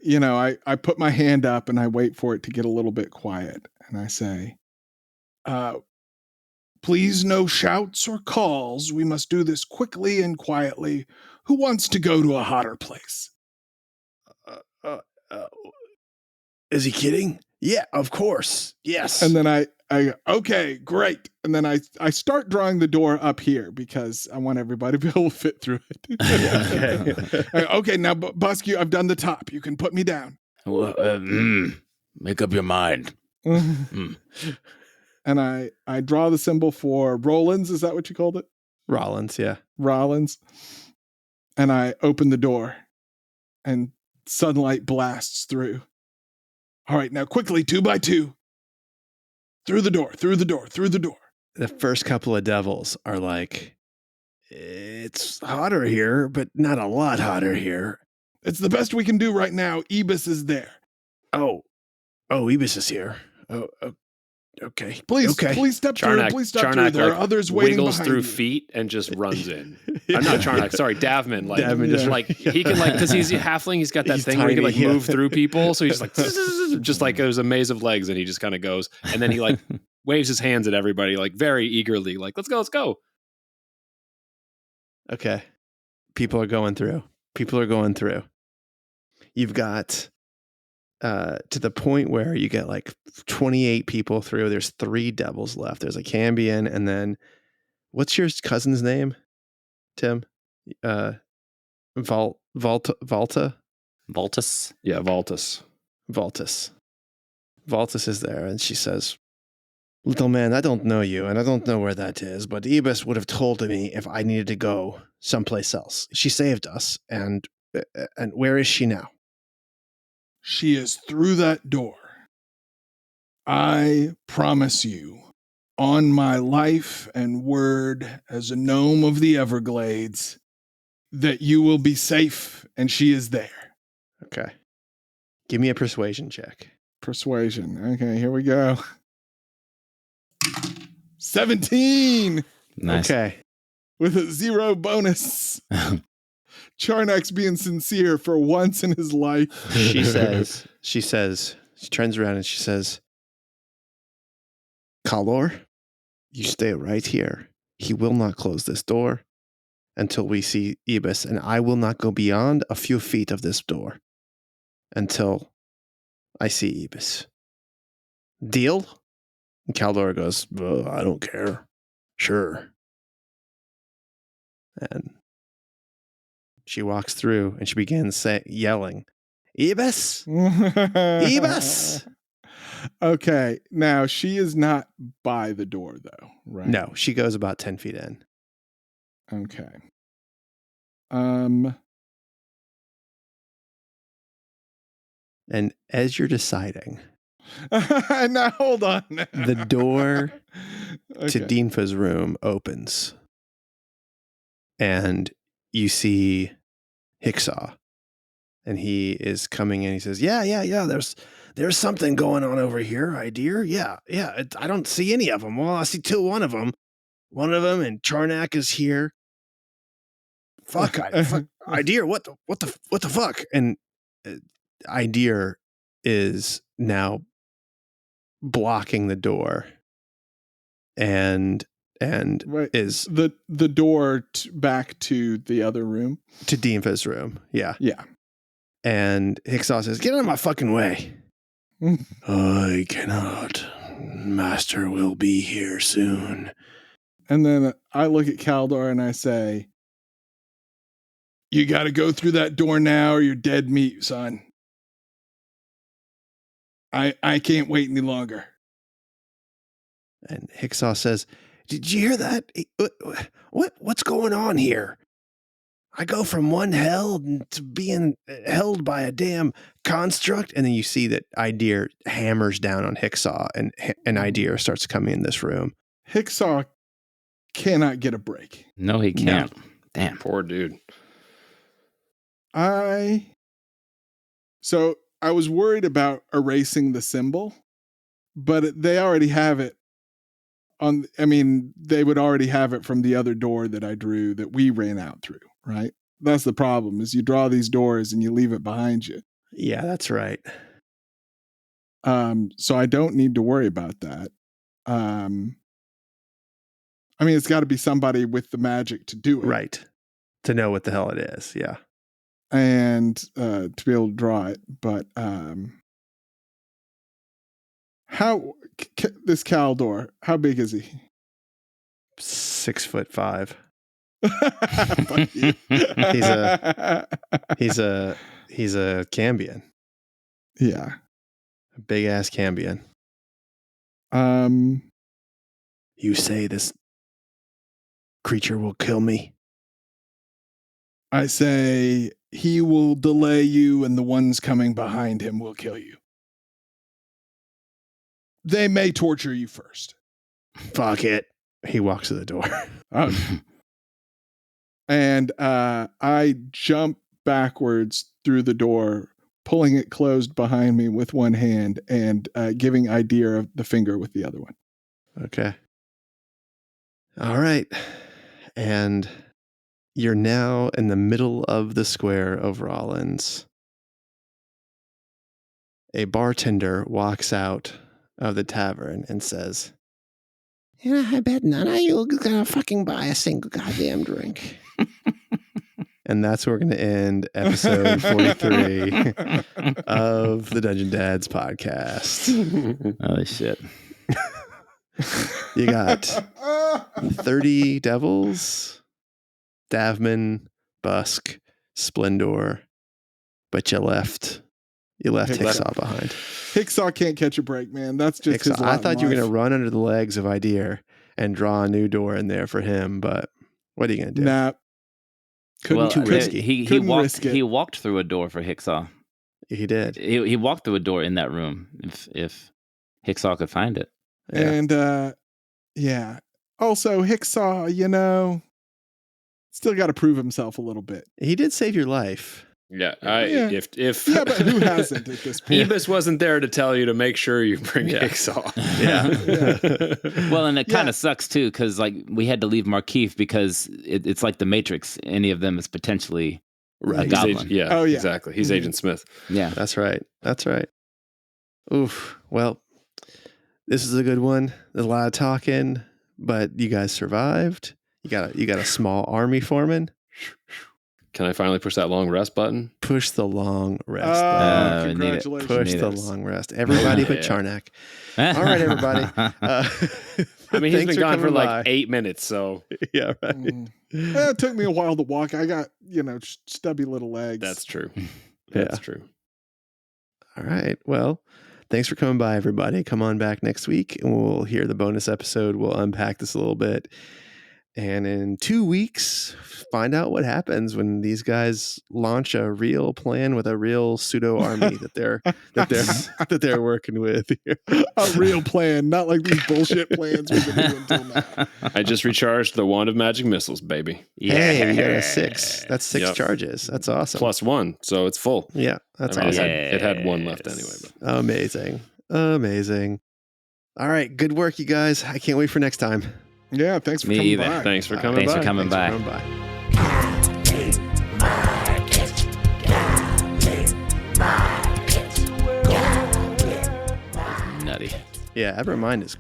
put my hand up and I wait for it to get a little bit quiet. And I say, please no shouts or calls. We must do this quickly and quietly. Who wants to go to a hotter place? Is he kidding? Yeah, of course. Yes. And then I okay, great. And then I start drawing the door up here because I want everybody to be able to fit through it. Okay, now Busk, I've done the top. You can put me down. Make up your mind. And I draw the symbol for Rollins. Is that what you called it? Rollins, yeah. Rollins. And I open the door and sunlight blasts through. All right, now quickly, 2 by 2. Through the door. The first couple of devils are like, it's hotter here, but not a lot hotter here. It's the best we can do right now. Eabis is there. Oh, Eabis is here. Oh, okay. Please step Charnak, through. Please step through. There are others waiting wiggles behind through you. feet and just runs in. I'm not Charnak. Sorry, Davman. Davman just like he can because he's a halfling. He's got that thing where he can move through people. So he's just like there's a maze of legs, and he just kind of goes, and then he waves his hands at everybody very eagerly, let's go. Okay. People are going through. You've got to the point where you get 28 people through. There's 3 devils left. There's a Cambion, and then what's your cousin's name, Tim? Volta? Voltus? Yeah, Voltus. Voltus is there, and she says, little man, I don't know you, and I don't know where that is, but Eabis would have told me if I needed to go someplace else. She saved us, and where is she now? She is through that door. I promise you, on my life and word as a gnome of the Everglades, that you will be safe, and she is there. Okay. Give me a persuasion check. Persuasion. Okay, here we go. 17! Nice. Okay. With a 0 bonus. Charnak's being sincere for once in his life. She turns around and she says, Kalor, you stay right here. He will not close this door until we see Eabis, and I will not go beyond a few feet of this door until I see Eabis. Deal? And Kaldor goes, I don't care. Sure. And she walks through and she begins yelling, Eabis! Eabis! Okay. Now she is not by the door though, right? No, she goes about 10 feet in. Okay. And as you're deciding, now hold on. the door to Okay. Dinfa's room opens. And you see Hicksaw. And he is coming in. He says, yeah. There's something going on over here, dear. Yeah. I don't see any of them. Well, I see one of them. One of them, and Charnak is here. Fuck, dear. What the fuck? And Idea is now blocking the door, and Wait, is the door back to the other room, to Dinfa's room. Yeah. And Hicksaw says, "Get out of my fucking way." I cannot. Master will be here soon. And then I look at Kaldor and I say, "You got to go through that door now, or you're dead meat, son. I can't wait any longer." And Hicksaw says, "Did you hear that? What's going on here? I go from one hell to being held by a damn construct." And then you see that Idea hammers down on Hicksaw, and Idea starts coming in this room. Hicksaw cannot get a break. No, he can't. No. Damn. Poor dude. So I was worried about erasing the symbol, but they already have it they would already have it from the other door that I drew that we ran out through, right? That's the problem, is you draw these doors and you leave it behind you. Yeah, that's right. So I don't need to worry about that. It's got to be somebody with the magic to do it. Right. To know what the hell it is. Yeah. And to be able to draw it. But this Kaldor, how big is he? 6'5". Fuck you. He's a Cambion. Yeah. A big ass Cambion. You say this creature will kill me? I say he will delay you, and the ones coming behind him will kill you. They may torture you first. Fuck it. He walks to the door. And I jump backwards through the door, pulling it closed behind me with one hand and giving Idea the finger with the other one. Okay. All right. And you're now in the middle of the square of Rollins. A bartender walks out of the tavern and says, I bet none of you are gonna fucking buy a single goddamn drink. And that's where we're going to end episode 43 of the Dungeon Dads podcast. Holy shit. You got 30 devils, Davman, Busk, Splendor, but you left Hicksaw behind. Hicksaw can't catch a break, man. That's just his lot I thought you were in going to run under the legs of Idea and draw a new door in there for him, but what are you going to do? Nah. Too risky. He walked through a door for Hicksaw. He did. He walked through a door in that room if Hicksaw could find it. Yeah. And yeah. Also, Hicksaw, still got to prove himself a little bit. He did save your life. Yeah, if but who hasn't at this point? Eabis wasn't there to tell you to make sure you bring Hicksaw. Yeah. Well, and it kind of sucks too, because we had to leave Markeith because it's like the Matrix. Any of them is potentially a goblin. Exactly. He's Agent Smith. Yeah, that's right. Oof. Well, this is a good one. There's a lot of talking, but you guys survived. You got a small army forming. Can I finally push that long rest button? Push the long rest button. Congratulations. Push the long rest. Everybody but Charnak. All right, everybody. He's been gone for like 8 minutes, so. Yeah, right. It took me a while to walk. I got, stubby little legs. That's true. That's true. All right. Well, Thanks for coming by, everybody. Come on back next week and we'll hear the bonus episode. We'll unpack this a little bit. And in 2 weeks, find out what happens when these guys launch a real plan with a real pseudo army that they're working with. A real plan, not like these bullshit plans we've been doing until now. I just recharged the wand of magic missiles, baby. Hey, you got a 6. That's 6 charges. That's awesome. Plus 1, so it's full. Yeah, that's awesome. It had 1 left anyway. But. Amazing. All right, good work, you guys. I can't wait for next time. Yeah, thanks for coming by. Thanks for coming by. Thanks for coming by. Nutty. Yeah, Abermind.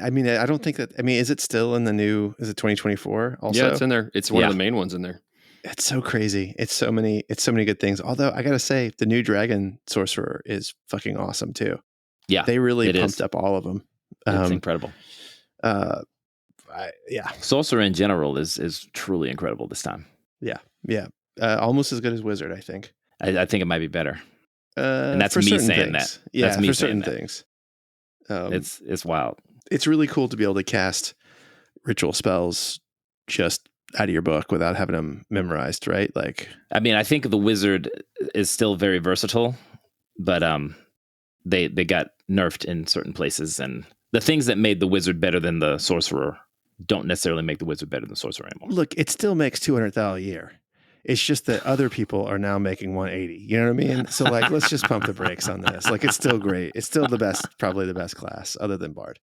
I mean, I don't think that. I mean, is it still in the new? Is it 2024? Also, yeah, it's in there. It's one of the main ones in there. It's so crazy. It's so many good things. Although I gotta say, the new dragon sorcerer is fucking awesome too. Yeah, they really pumped up all of them. It's incredible. Sorcerer in general is truly incredible this time. Yeah. Almost as good as wizard, I think. I think it might be better. And that's me saying that. Yeah, that's me for saying certain things. It's wild. It's really cool to be able to cast ritual spells just out of your book without having them memorized, right? Like, I mean, I think the wizard is still very versatile, but they got nerfed in certain places, and the things that made the wizard better than the sorcerer don't necessarily make the wizard better than the sorcerer anymore. Look, it still makes $200,000 a year. It's just that other people are now making 180. You know what I mean? So like, let's just pump the brakes on this. Like, it's still great. It's still the best, probably the best class other than Bard.